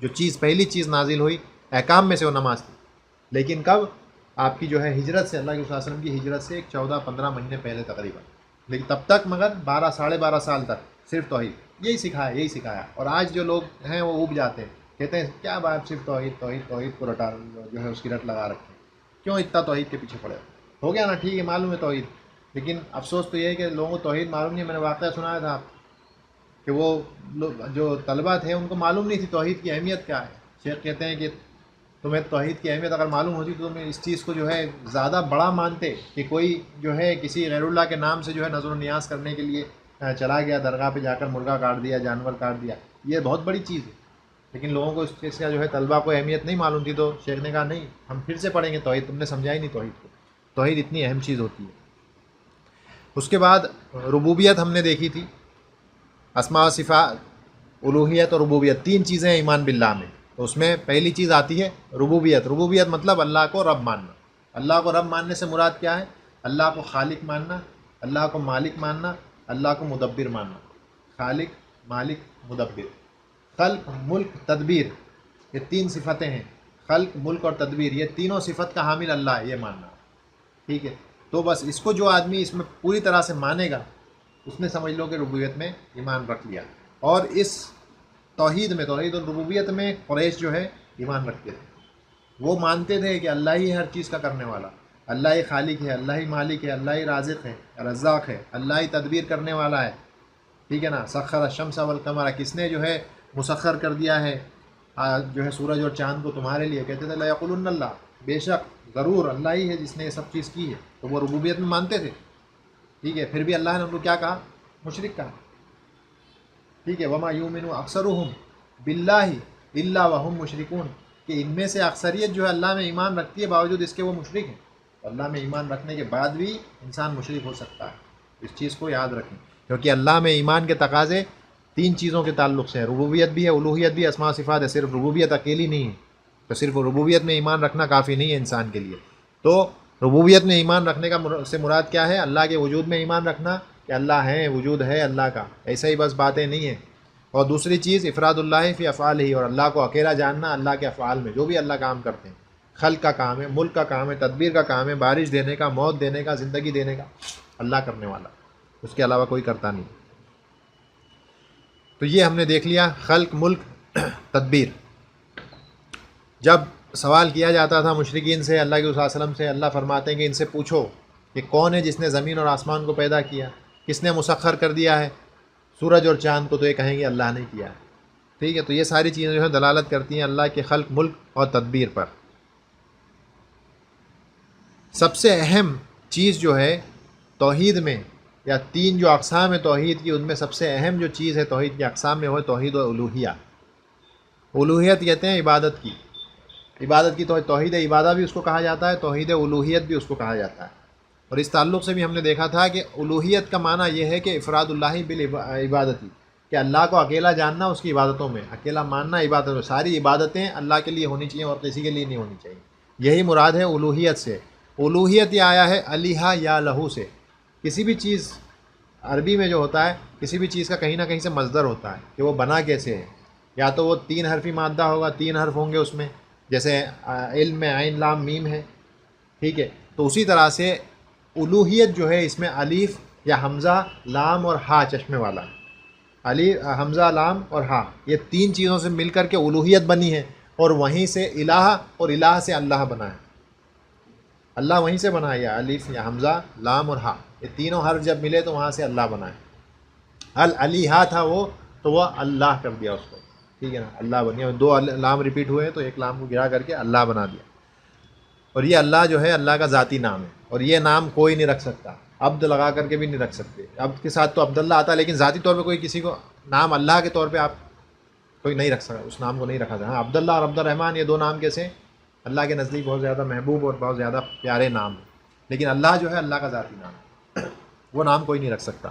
جو چیز پہلی چیز نازل ہوئی احکام میں سے وہ نماز تھی. لیکن کب؟ آپ کی جو ہے ہجرت سے، اللہ کے صلی اللہ علیہ وسلم کی ہجرت سے 14-15 مہینے پہلے تقریباً. لیکن تب تک مگر 12-12.5 سال تک صرف توحید یہی سکھایا. اور آج جو لوگ ہیں وہ اوب جاتے ہیں، کہتے ہیں کیا بات، صرف توحید کو رٹا جو ہے اس کی رٹ لگا رکھے ہیں، کیوں اتنا توحید کے پیچھے پڑے ہو گیا نا. ٹھیک ہے معلوم ہے توحید، لیکن افسوس تو یہ ہے کہ لوگوں کو توحید معلوم نہیں ہے. میں نے واقعہ سنایا تھا کہ وہ جو طلبہ تھے ان کو معلوم نہیں تھی توحید کی اہمیت کیا ہے. شیخ کہتے ہیں کہ تمہیں توحید کی اہمیت اگر معلوم ہوتی تو تم اس چیز کو جو ہے زیادہ بڑا مانتے کہ کوئی جو ہے کسی غیر اللہ کے نام سے جو ہے نظر و نیاز کرنے کے لیے چلا گیا درگاہ پہ جا کر مرغا کاٹ دیا، جانور کاٹ دیا. یہ بہت بڑی چیز ہے، لیکن لوگوں کو اس چیز کا جو ہے طلبہ کو اہمیت نہیں معلوم تھی. تو شیخ نے کہا نہیں، ہم پھر سے پڑھیں گے توحید، تم نے سمجھا ہی نہیں توحید کو. توحید اتنی اہم چیز ہوتی ہے. اس کے بعد ربوبیت ہم نے دیکھی تھی. اسماء و صفات، الوہیت اور ربوبیت، 3 چیزیں ہیں ایمان باللہ میں. تو اس میں پہلی چیز آتی ہے ربوبیت. ربوبیت مطلب اللہ کو رب ماننا. اللہ کو رب ماننے سے مراد کیا ہے؟ اللہ کو خالق ماننا، اللہ کو مالک ماننا، اللہ کو مدبر ماننا. خالق، مالک، مدبر. خلق، ملک، تدبیر، یہ 3 صفتیں ہیں. خلق، ملک اور تدبیر، یہ تینوں صفت کا حامل اللہ ہے، یہ ماننا. ٹھیک ہے. تو بس اس کو جو آدمی اس میں پوری طرح سے مانے گا اس نے سمجھ لو کہ ربوبیت میں ایمان رکھ لیا. اور اس توحید اور ربوبیت میں قریش جو ہے ایمان رکھتے تھے. وہ مانتے تھے کہ اللہ ہی ہر چیز کا کرنے والا، اللہ ہی خالق ہے، اللہ ہی مالک ہے، اللہ ہی رازق ہے، رزاق ہے، اللہ ہی تدبیر کرنے والا ہے. ٹھیک ہے نا. سخر الشمس والقمر، کس نے جو ہے مسخر کر دیا ہے جو ہے سورج اور چاند کو تمہارے لیے. کہتے تھے لیقولن اللہ، بے شک ضرور اللہ ہی ہے جس نے یہ سب چیز کی ہے. تو وہ ربوبیت میں مانتے تھے. ٹھیک ہے. پھر بھی اللہ نے ان کو کیا کہا؟ مشرک کہا. ٹھیک ہے. وما یؤمن اکثرهم باللہ الا وهم مشرکون، کہ ان میں سے اکثریت جو ہے اللہ میں ایمان رکھتی ہے باوجود اس کے وہ مشرک ہیں. اللہ میں ایمان رکھنے کے بعد بھی انسان مشرک ہو سکتا ہے. اس چیز کو یاد رکھیں، کیونکہ اللہ میں ایمان کے تقاضے 3 چیزوں کے تعلق سے ہیں. ربوبیت بھی ہے، الوہیت بھی، اسماء و صفات ہے. صرف ربوبیت اکیلی نہیں ہے. تو صرف ربوبیت میں ایمان رکھنا کافی نہیں ہے انسان کے لیے. تو ربوبیت میں ایمان رکھنے کا سے مراد کیا ہے؟ اللہ کے وجود میں ایمان رکھنا کہ اللہ ہے، وجود ہے اللہ کا، ایسا ہی بس باتیں نہیں ہیں. اور دوسری چیز افراد اللہ فی افعالہ، اور اللہ کو اکیلا جاننا اللہ کے افعال میں، جو بھی اللہ کام کرتے ہیں. خلق کا کام ہے، ملک کا کام ہے، تدبیر کا کام ہے، بارش دینے کا، موت دینے کا، زندگی دینے کا، اللہ کرنے والا، اس کے علاوہ کوئی کرتا نہیں. تو یہ ہم نے دیکھ لیا خلق، ملک، تدبیر. جب سوال کیا جاتا تھا مشرکین سے، اللہ کے صلی اللہ علیہ وسلم سے، اللہ فرماتے ہیں کہ ان سے پوچھو کہ کون ہے جس نے زمین اور آسمان کو پیدا کیا، کس نے مسخر کر دیا ہے سورج اور چاند کو؟ تو یہ کہیں گے اللہ نے کیا ہے. ٹھیک ہے. تو یہ ساری چیزیں جو ہے دلالت کرتی ہیں اللہ کے خلق، ملک اور تدبیر پر. سب سے اہم چیز جو ہے توحید میں، یا 3 جو اقسام ہے توحید کی، ان میں سب سے اہم جو چیز ہے توحید کی اقسام میں وہ ہے توحید و الوہیہ. الوہیت کہتے ہیں عبادت کی. عبادت کی توحید عبادہ بھی اس کو کہا جاتا ہے، توحید الوہیت بھی اس کو کہا جاتا ہے. اور اس تعلق سے بھی ہم نے دیکھا تھا کہ الوہیت کا معنی یہ ہے کہ افراد اللہ بالعبادتی، کہ اللہ کو اکیلا جاننا اس کی عبادتوں میں، اکیلا ماننا عبادت میں. ساری عبادتیں اللہ کے لیے ہونی چاہیے اور کسی کے لیے نہیں ہونی چاہیے. یہی مراد ہے الوہیت سے. الوہیت یہ آیا ہے علیہا یا لہو سے. کسی بھی چیز عربی میں جو ہوتا ہے، کسی بھی چیز کا کہیں نہ کہیں سے مصدر ہوتا ہے کہ وہ بنا کیسے ہے. یا تو وہ 3 حرفی مادہ ہوگا، 3 حرف ہوں گے اس میں، جیسے علم میں عین لام میم ہے. ٹھیک ہے. تو اسی طرح سے الوہیت جو ہے اس میں الف یا حمزہ، لام اور ہا چشمے والا. الف، حمزہ، لام اور ہا، یہ 3 چیزوں سے مل کر کے الوہیت بنی ہے. اور وہیں سے الہ، اور الہ سے اللہ بنا ہے. اللہ وہیں سے بنا ہے، یا الف یا حمزہ، لام اور ہا، یہ تینوں حرف جب ملے تو وہاں سے اللہ بنا ہے. الہا تھا وہ، تو وہ اللہ کر دیا اس کو. ٹھیک ہے نا، اللہ بن گیا، دو لام ریپیٹ ہوئے تو ایک لام کو گرا کر کے اللہ بنا دیا. اور یہ اللہ جو ہے اللہ کا ذاتی نام ہے، اور یہ نام کوئی نہیں رکھ سکتا، عبد لگا کر کے بھی نہیں رکھ سکتے. عبد کے ساتھ تو عبداللہ آتا ہے، لیکن ذاتی طور پہ کوئی کسی کو نام اللہ کے طور پہ آپ کوئی نہیں رکھ سکتا، اس نام کو نہیں رکھا جائے. ہاں عبداللہ اور عبد الرحمن یہ دو نام کیسے ہیں؟ اللہ کے نزدیک بہت زیادہ محبوب اور بہت زیادہ پیارے نام ہیں، لیکن اللہ جو ہے اللہ کا ذاتی نام ہے، وہ نام کوئی نہیں رکھ سکتا.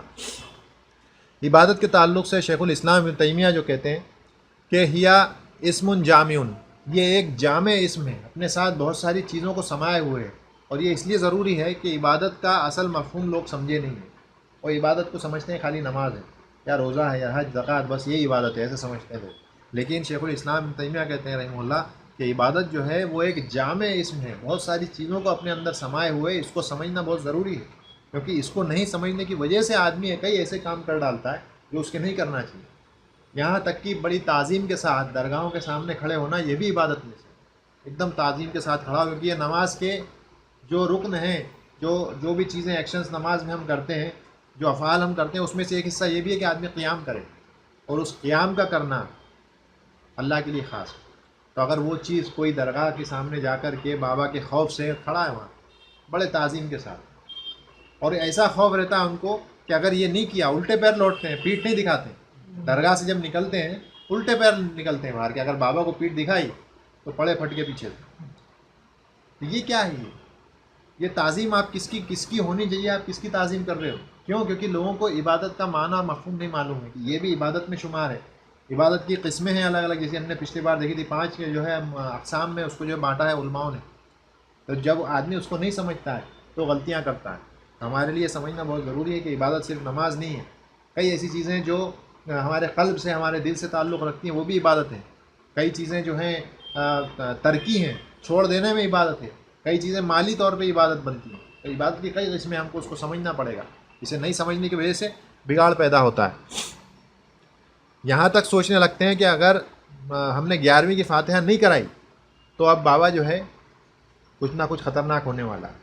عبادت کے تعلق سے شیخ الاسلام ابن تیمیہ جو کہتے ہیں کہ ہیا اسم جامع، یہ ایک جامع اسم ہے، اپنے ساتھ بہت ساری چیزوں کو سمائے ہوئے ہے. اور یہ اس لیے ضروری ہے کہ عبادت کا اصل مفہوم لوگ سمجھے نہیں ہیں، اور عبادت کو سمجھتے ہیں خالی نماز ہے یا روزہ ہے یا حج زکوٰۃ، بس یہ عبادت ہے ایسے سمجھتے ہیں لوگ. لیکن شیخ الاسلام ابن تیمیہ کہتے ہیں رحمہ اللہ کہ عبادت جو ہے وہ ایک جامع اسم ہے، بہت ساری چیزوں کو اپنے اندر سمائے ہوئے، اس کو سمجھنا بہت ضروری ہے. کیونکہ اس کو نہیں سمجھنے کی وجہ سے آدمی کئی ایسے کام کر ڈالتا ہے جو اس کے نہیں کرنا چاہیے. یہاں تک کہ بڑی تعظیم کے ساتھ درگاہوں کے سامنے کھڑے ہونا یہ بھی عبادت میں سے ایک دم تعظیم کے ساتھ کھڑا ہو، کیونکہ یہ نماز کے جو رکن ہیں، جو بھی چیزیں ایکشنز نماز میں ہم کرتے ہیں، جو افعال ہم کرتے ہیں، اس میں سے ایک حصہ یہ بھی ہے کہ آدمی قیام کرے، اور اس قیام کا کرنا اللہ کے لیے خاص ہے. تو اگر وہ چیز کوئی درگاہ کے سامنے جا کر کے بابا کے خوف سے کھڑا ہے وہاں بڑے تعظیم کے ساتھ، اور ایسا خوف رہتا ہے ان کو کہ اگر یہ نہیں کیا الٹے پیر لوٹتے ہیں، پیٹھ نہیں دکھاتے. درگاہ سے جب نکلتے ہیں الٹے پیر نکلتے ہیں باہر کے، اگر بابا کو پیٹھ دکھائی تو پڑے پھٹ کے پیچھے. تو یہ کیا ہے؟ یہ تعظیم آپ کس کی ہونی چاہیے؟ آپ کس کی تعظیم کر رہے ہو؟ کیوں؟ کیونکہ لوگوں کو عبادت کا معنی اور مفہوم نہیں معلوم ہے کہ یہ بھی عبادت میں شمار ہے. عبادت کی قسمیں ہیں الگ الگ، جیسے ہم نے پچھلی بار دیکھی تھی 5 جو ہے اقسام میں اس کو جو بانٹا ہے علماؤں نے. تو جب آدمی اس کو نہیں سمجھتا ہے تو غلطیاں کرتا ہے. ہمارے لیے سمجھنا بہت ضروری ہے کہ عبادت صرف نماز نہیں ہے، کئی ایسی چیزیں جو ہمارے قلب سے ہمارے دل سے تعلق رکھتی ہیں وہ بھی عبادت ہیں. کئی چیزیں جو ہیں ترکی ہیں، چھوڑ دینے میں عبادت ہے. کئی چیزیں مالی طور پہ عبادت بنتی ہیں. تو عبادت کی کئی قسمیں ہم کو اس کو سمجھنا پڑے گا، اسے نہیں سمجھنے کی وجہ سے بگاڑ پیدا ہوتا ہے. یہاں تک سوچنے لگتے ہیں کہ اگر ہم نے 11ویں کی فاتحہ نہیں کرائی تو اب بابا جو ہے کچھ نہ کچھ خطرناک ہونے والا ہے.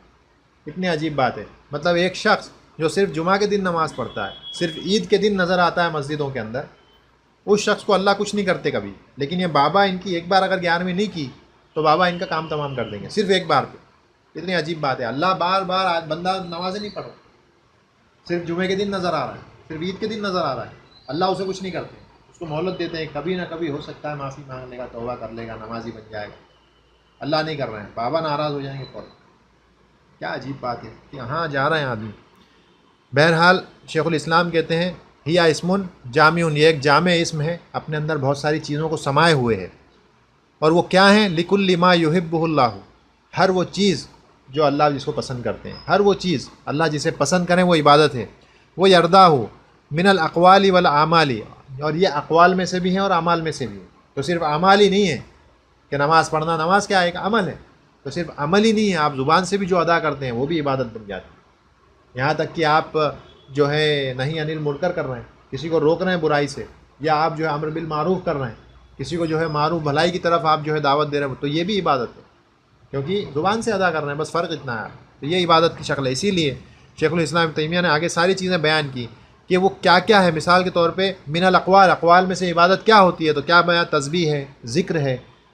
کتنی عجیب بات ہے. مطلب ایک شخص جو صرف جمعہ کے دن نماز پڑھتا ہے، صرف عید کے دن نظر آتا ہے مسجدوں کے اندر، اس شخص کو اللہ کچھ نہیں کرتے کبھی. لیکن یہ بابا ان کی ایک بار اگر 11ویں نہیں کی تو بابا ان کا کام تمام کر دیں گے صرف ایک بار پہ. کتنی عجیب بات ہے. اللہ بار بار آج بندہ نمازیں نہیں پڑھ رہا، صرف جمعے کے دن نظر آ رہا ہے، صرف عید کے دن نظر آ رہا ہے، اللہ اسے کچھ نہیں کرتے، اس کو مہلت دیتے ہیں. کبھی نہ کبھی ہو سکتا ہے معافی مانگ لے گا، توبہ کر لے گا، نمازی بن جائے گا. اللہ نہیں کر رہے ہیں، بابا ناراض ہو جائیں گے فوراً. کیا عجیب بات ہے کہ ہاں جا رہے ہیں آدمی. بہرحال شیخ الاسلام کہتے ہیں ہیا اسم جامع، یہ ایک جامع اسم ہے، اپنے اندر بہت ساری چیزوں کو سمائے ہوئے ہے. اور وہ کیا ہیں؟ لکل ما یحبہ اللہ، ہر وہ چیز جو اللہ جس کو پسند کرتے ہیں، ہر وہ چیز اللہ جسے پسند کریں وہ عبادت ہے. وہ یردا ہو من الاقوال والاعمال، اور یہ اقوال میں سے بھی ہیں اور اعمال میں سے بھی ہیں. تو صرف اعمال ہی نہیں ہے کہ نماز پڑھنا، نماز کیا ہے؟ ایک عمل ہے. تو صرف عمل ہی نہیں ہے، آپ زبان سے بھی جو ادا کرتے ہیں وہ بھی عبادت بن جاتی ہے. یہاں تک کہ آپ جو ہے نہیں انل منکر کر رہے ہیں، کسی کو روک رہے ہیں برائی سے، یا آپ جو ہے امر بالمعروف کر رہے ہیں، کسی کو جو ہے معروف بھلائی کی طرف آپ جو ہے دعوت دے رہے ہیں، تو یہ بھی عبادت ہے، کیونکہ زبان سے ادا کر رہے ہیں، بس فرق اتنا ہے. تو یہ عبادت کی شکل ہے. اسی لیے شیخ الاسلام ابن تیمیہ نے آگے ساری چیزیں بیان کی کہ وہ کیا کیا ہے. مثال کے طور پہ من الاقوال، اقوال میں سے عبادت کیا ہوتی ہے؟ تو کیا بیان؟ تسبیح ہے، ذکر ہے،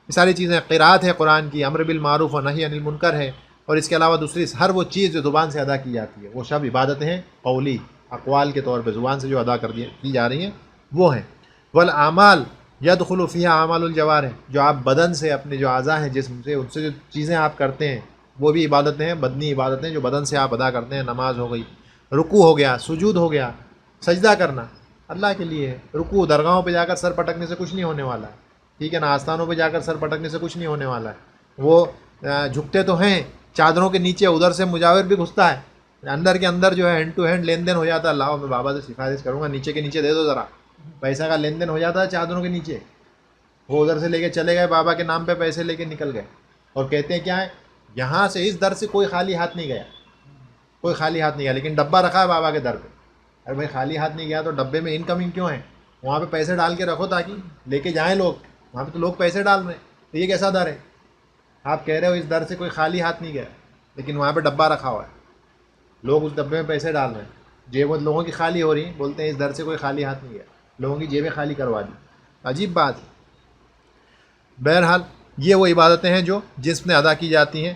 یہ ساری چیزیں. قرات ہے قرآن کی، امر بالمعروف و نہی عن المنکر ہے، اور اس کے علاوہ دوسری ہر وہ چیز جو زبان سے ادا کی جاتی ہے وہ سب عبادتیں ہیں قولی، اقوال کے طور پہ زبان سے جو ادا کی جا رہی ہیں وہ ہیں. والاعمال یدخل فیہا اعمال الجوارح، جو آپ بدن سے، اپنے جو اعضاء ہیں جسم سے، ان سے جو چیزیں آپ کرتے ہیں وہ بھی عبادتیں ہیں، بدنی عبادتیں جو بدن سے آپ ادا کرتے ہیں. نماز ہو گئی، رکوع ہو گیا، سجود ہو گیا، سجدہ کرنا اللہ کے لیے ہے. رکوع درگاہوں پہ جا کر سر پٹکنے سے کچھ نہیں ہونے والا ہے، ٹھیک ہے نا، آستانوں پہ جا کر سر پٹکنے سے کچھ نہیں ہونے والا ہے. وہ جھکتے تو ہیں چادروں کے نیچے، ادھر سے مجاور بھی گھستا ہے، اندر کے اندر جو ہے ہینڈ ٹو ہینڈ لین دین ہو جاتا ہے. اللہ میں بابا سے سفارش کروں گا نیچے کے نیچے دے دو ذرا، پیسہ کا لین دین ہو جاتا ہے چادروں کے نیچے. وہ ادھر سے لے کے چلے گئے، بابا کے نام پہ پیسے لے کے نکل گئے، اور کہتے ہیں کیا ہے؟ یہاں سے اس در سے کوئی خالی ہاتھ نہیں گیا، کوئی خالی ہاتھ نہیں گیا، لیکن ڈبہ رکھا ہے بابا کے در پہ. ارے بھائی خالی ہاتھ نہیں گیا تو ڈبے میں انکمنگ کیوں ہے؟ وہاں پہ پیسے ڈال کے رکھو تاکہ لے کے جائیں لوگ. وہاں پہ تو لوگ پیسے ڈال رہے ہیں، تو یہ کیسا در ہے؟ آپ کہہ رہے ہو اس در سے کوئی خالی ہاتھ نہیں گیا، لیکن وہاں پہ ڈبہ رکھا ہوا ہے، لوگ اس ڈبے میں پیسے ڈال رہے ہیں، جیبیں لوگوں کی خالی ہو رہی ہیں، بولتے ہیں اس در سے کوئی خالی ہاتھ نہیں گیا، لوگوں کی جیبیں خالی کروا دی. عجیب بات ہے. بہرحال یہ وہ عبادتیں ہیں جو جسم میں ادا کی جاتی ہیں.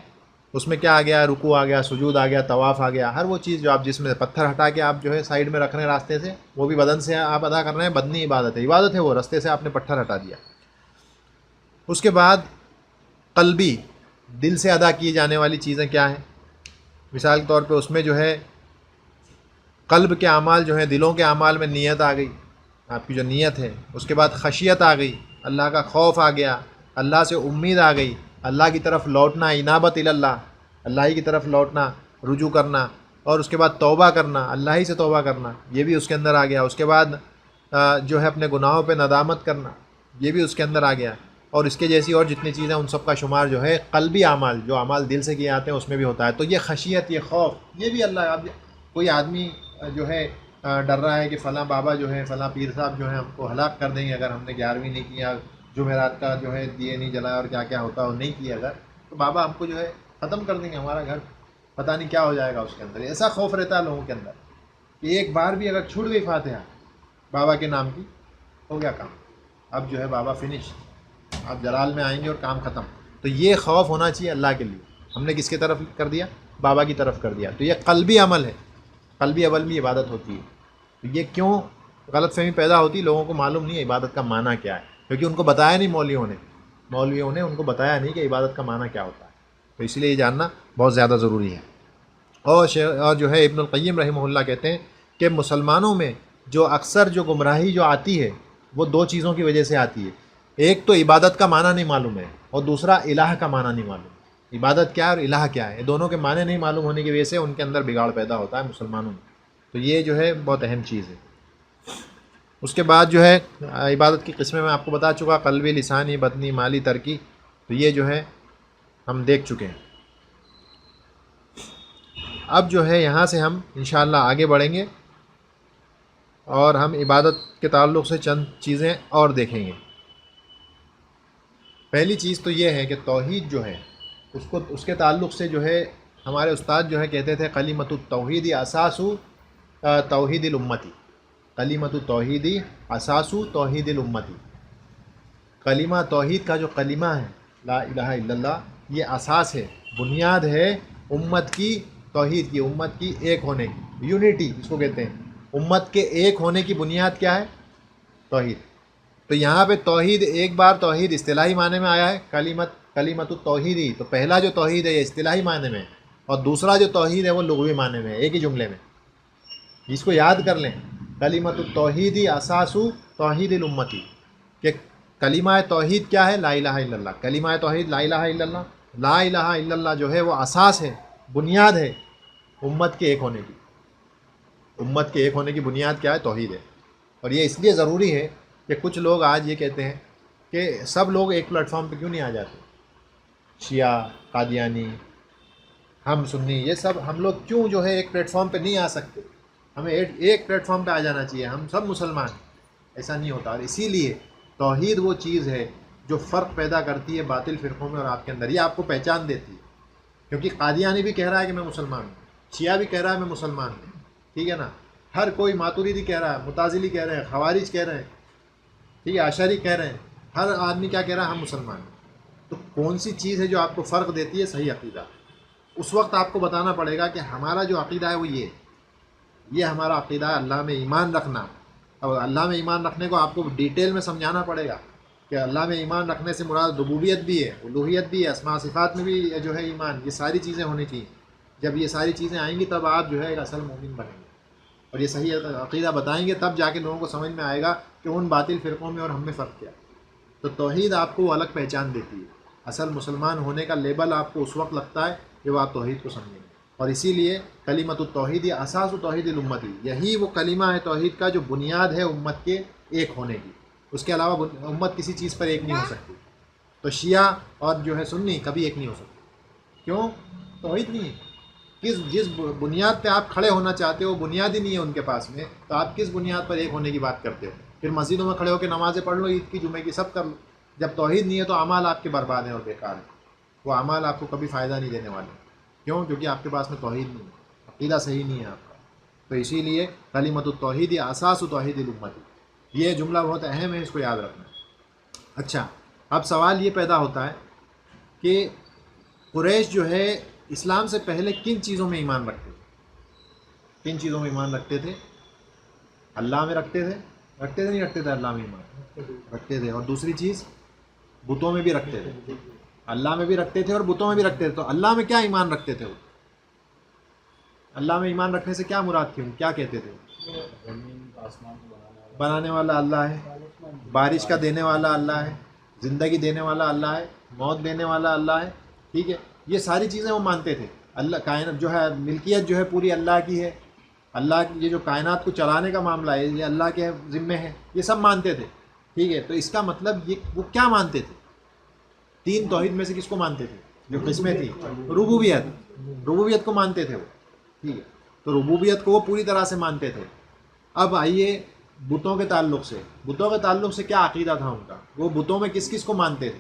اس میں کیا آ گیا؟ رکوع آ گیا، سجود آ گیا، طواف آ گیا. ہر وہ چیز جو آپ جسم میں پتھر ہٹا کے آپ جو ہے سائیڈ میں رکھ رہے ہیں راستے سے، وہ بھی بدن سے آپ ادا کر رہے ہیں. بدنی عبادت ہے، عبادت ہے وہ، راستے سے آپ نے پتھر ہٹا دیا. اس کے بعد قلبی، دل سے ادا کی جانے والی چیزیں کیا ہیں؟ مثال کے طور پہ اس میں جو ہے قلب کے اعمال جو ہیں، دلوں کے اعمال میں نیت آ گئی، آپ کی جو نیت ہے. اس کے بعد خشیت آ گئی، اللہ کا خوف آ گیا، اللہ سے امید آ گئی، اللہ کی طرف لوٹنا، انابت اللہ، اللہ ہی کی طرف لوٹنا، رجوع کرنا. اور اس کے بعد توبہ کرنا، اللہ ہی سے توبہ کرنا، یہ بھی اس کے اندر آ گیا. اس کے بعد جو ہے اپنے گناہوں پہ ندامت کرنا، یہ بھی اس کے اندر آ گیا. اور اس کے جیسی اور جتنی چیزیں ان سب کا شمار جو ہے قلبی اعمال، جو اعمال دل سے کیے آتے ہیں اس میں بھی ہوتا ہے. تو یہ خشیت، یہ خوف، یہ بھی اللہ. اب کوئی آدمی جو ہے ڈر رہا ہے کہ فلاں بابا جو ہے، فلاں پیر صاحب جو ہے ہم کو ہلاک کر دیں گے اگر ہم نے 11ویں نہیں کیا، جمعرات کا جو ہے دیے نہیں جلایا اور کیا کیا ہوتا ہے وہ نہیں کیا اگر، تو بابا ہم کو جو ہے ختم کر دیں گے، ہمارا گھر پتہ نہیں کیا ہو جائے گا اس کے اندر. ایسا خوف رہتا ہے لوگوں کے اندر کہ ایک بار بھی اگر چھوٹ گئی فاتحہ بابا کے نام کی، ہو گیا کام، اب جو ہے بابا فنش، اب جلال میں آئیں گے اور کام ختم. تو یہ خوف ہونا چاہیے اللہ کے لیے. ہم نے کس کی طرف کر دیا؟ بابا کی طرف کر دیا. تو یہ قلبی عمل ہے، قلبی عمل بھی عبادت ہوتی ہے. تو یہ کیوں غلط فہمی پیدا ہوتی؟ لوگوں کو معلوم نہیں ہے عبادت کا معنی کیا ہے، کیونکہ ان کو بتایا نہیں مولویوں نے ان کو بتایا نہیں کہ عبادت کا معنی کیا ہوتا ہے. تو اس لیے یہ جاننا بہت زیادہ ضروری ہے. اور جو ہے ابن القیم رحمہ اللہ کہتے ہیں کہ مسلمانوں میں جو اکثر جو گمراہی جو آتی ہے وہ دو چیزوں کی وجہ سے آتی ہے. ایک تو عبادت کا معنی نہیں معلوم ہے، اور دوسرا الہ کا معنی نہیں معلوم. عبادت کیا ہے اور الہ کیا ہے، دونوں کے معنی نہیں معلوم ہونے کی وجہ سے ان کے اندر بگاڑ پیدا ہوتا ہے مسلمانوں میں. تو یہ جو ہے بہت اہم چیز ہے. اس کے بعد جو ہے عبادت کی قسمیں میں آپ کو بتا چکا، قلبی، لسانی، بدنی، مالی، ترکی. تو یہ جو ہے ہم دیکھ چکے ہیں. اب جو ہے یہاں سے ہم انشاءاللہ آگے بڑھیں گے اور ہم عبادت کے تعلق سے چند چیزیں اور دیکھیں گے. پہلی چیز تو یہ ہے کہ توحید جو ہے اس کے تعلق سے جو ہے ہمارے استاد جو ہے کہتے تھے کلمۃ التوحید اساس توحید الامتی. کلمۃ التوحید اساس توحید الامتی. کلمہ توحید کا جو کلمہ ہے لا الہ الا اللہ، یہ اساس ہے، بنیاد ہے امت کی، توحید کی، امت کی ایک ہونے کی، یونٹی اس کو کہتے ہیں. امت کے ایک ہونے کی بنیاد کیا ہے؟ توحید. تو یہاں پہ توحید، ایک بار توحید اصطلاحی معنی میں آیا ہے، کلمۃ التوحید. تو پہلا جو توحید ہے یہ اصطلاحی معنی میں، اور دوسرا جو توحید ہے وہ لغوی معنی میں، ایک ہی جملے میں. اس کو یاد کر لیں، کلمۃ التوحید اساس توحید الامتی. کہ کلمہ توحید کیا ہے؟ لا الہ الا اللہ. کلمہ توحید لا الہ الا اللہ. لا الہ الا اللہ جو ہے وہ اساس ہے، بنیاد ہے امت کے ایک ہونے کی. امت کے ایک ہونے کی بنیاد کیا ہے؟ توحید ہے. اور یہ اس لیے ضروری ہے کہ کچھ لوگ آج یہ کہتے ہیں کہ سب لوگ ایک پلیٹ فارم پہ کیوں نہیں آ جاتے، شیعہ، قادیانی، ہم سنی، یہ سب ہم لوگ کیوں جو ہے ایک پلیٹ فارم پہ نہیں آ سکتے؟ ہمیں ایک پلیٹ فارم پہ آ جانا چاہیے، ہم سب مسلمان. ایسا نہیں ہوتا. اور اسی لیے توحید وہ چیز ہے جو فرق پیدا کرتی ہے باطل فرقوں میں اور آپ کے اندر، یہ آپ کو پہچان دیتی ہے. کیونکہ قادیانی بھی کہہ رہا ہے کہ میں مسلمان ہوں، شیعہ بھی کہہ رہا ہے میں مسلمان ہوں، ٹھیک ہے نا، ہر کوئی ماتوریدی کہہ رہا ہے، معتزلی کہہ رہے ہیں، خوارج کہہ رہے ہیں، ٹھیک ہے، اشعری کہہ رہے ہیں، ہر آدمی کیا کہہ رہا ہے؟ ہم مسلمان ہیں. تو کون سی چیز ہے جو آپ کو فرق دیتی ہے؟ صحیح عقیدہ. اس وقت آپ کو بتانا پڑے گا کہ ہمارا جو عقیدہ ہے وہ یہ ہمارا عقیدہ ہے، اللہ میں ایمان رکھنا. اور اللہ میں ایمان رکھنے کو آپ کو ڈیٹیل میں سمجھانا پڑے گا کہ اللہ میں ایمان رکھنے سے مراد ربوبیت بھی ہے، الوہیت بھی ہے، اسماء صفات میں بھی جو ہے ایمان، یہ ساری چیزیں ہونی چاہیے. جب یہ ساری چیزیں آئیں گی تب آپ جو ہے ایک اصل مومن بنیں گے، اور یہ صحیح عقیدہ بتائیں گے، تب جا کے لوگوں کو سمجھ میں آئے گا کہ ان باطل فرقوں میں اور ہم میں فرق کیا. تو توحید آپ کو الگ پہچان دیتی ہے. اصل مسلمان ہونے کا لیبل آپ کو اس وقت لگتا ہے جب آپ توحید کو سمجھیں گے. اور اسی لیے کلمۃ التوحید اساس توحید الامتی، یہی وہ کلمہ ہے توحید کا جو بنیاد ہے امت کے ایک ہونے کی. اس کے علاوہ امت کسی چیز پر ایک نہیں ہو سکتی. تو شیعہ اور جو ہے سنی کبھی ایک نہیں ہو سکتے. کیوں؟ توحید نہیں ہے. جس بنیاد پہ آپ کھڑے ہونا چاہتے ہو بنیاد ہی نہیں ہے ان کے پاس میں، تو آپ کس بنیاد پر ایک ہونے کی بات کرتے ہو؟ پھر مسجدوں میں کھڑے ہو کے نمازیں پڑھ لو، عید کی، جمعے کی، سب کر لو. جب توحید نہیں ہے تو اعمال آپ کے برباد ہیں اور بیکار ہیں. وہ اعمال آپ کو کبھی فائدہ نہیں دینے والے. کیوں؟ کیونکہ آپ کے پاس میں توحید نہیں ہے، عقیدہ صحیح نہیں ہے آپ کا. تو اسی لیے کلمۃ التوحید اساس توحید الامتی، یہ جملہ بہت اہم ہے، اس کو یاد رکھنا. اچھا، اب سوال یہ پیدا ہوتا ہے کہ قریش جو ہے اسلام سے پہلے کن چیزوں میں ایمان رکھتے تھے؟ کن چیزوں میں ایمان رکھتے تھے؟ اللہ میں رکھتے تھے نہیں رکھتے تھے؟ اللہ میں ایمان رکھتے تھے. اور دوسری چیز بتوں میں بھی رکھتے تھے. اللہ میں بھی رکھتے تھے اور بتوں میں بھی رکھتے تھے. تو اللہ میں کیا ایمان رکھتے تھے وہ؟ اللہ میں ایمان رکھنے سے کیا مراد تھی؟ کیا کہتے تھے؟ بنانے والا اللہ ہے، بارش کا دینے والا اللہ ہے، زندگی دینے والا اللہ ہے، موت دینے والا اللہ ہے. ٹھیک ہے، یہ ساری چیزیں وہ مانتے تھے. اللہ کائنات جو ہے، ملکیت جو ہے پوری اللہ کی ہے. اللہ کی یہ جو کائنات کو چلانے کا معاملہ ہے یہ اللہ کے ذمے ہے. یہ سب مانتے تھے. ٹھیک ہے، تو اس کا مطلب یہ وہ کیا مانتے تھے؟ تین توحید میں سے کس کو مانتے تھے؟ جو قسمیں تھیں، ربوبیت کو مانتے تھے وہ. ٹھیک ہے، تو ربوبیت کو وہ پوری طرح سے مانتے تھے. اب آئیے بتوں کے تعلق سے کیا عقیدہ تھا ان کا؟ وہ بتوں میں کس کس کو مانتے تھے؟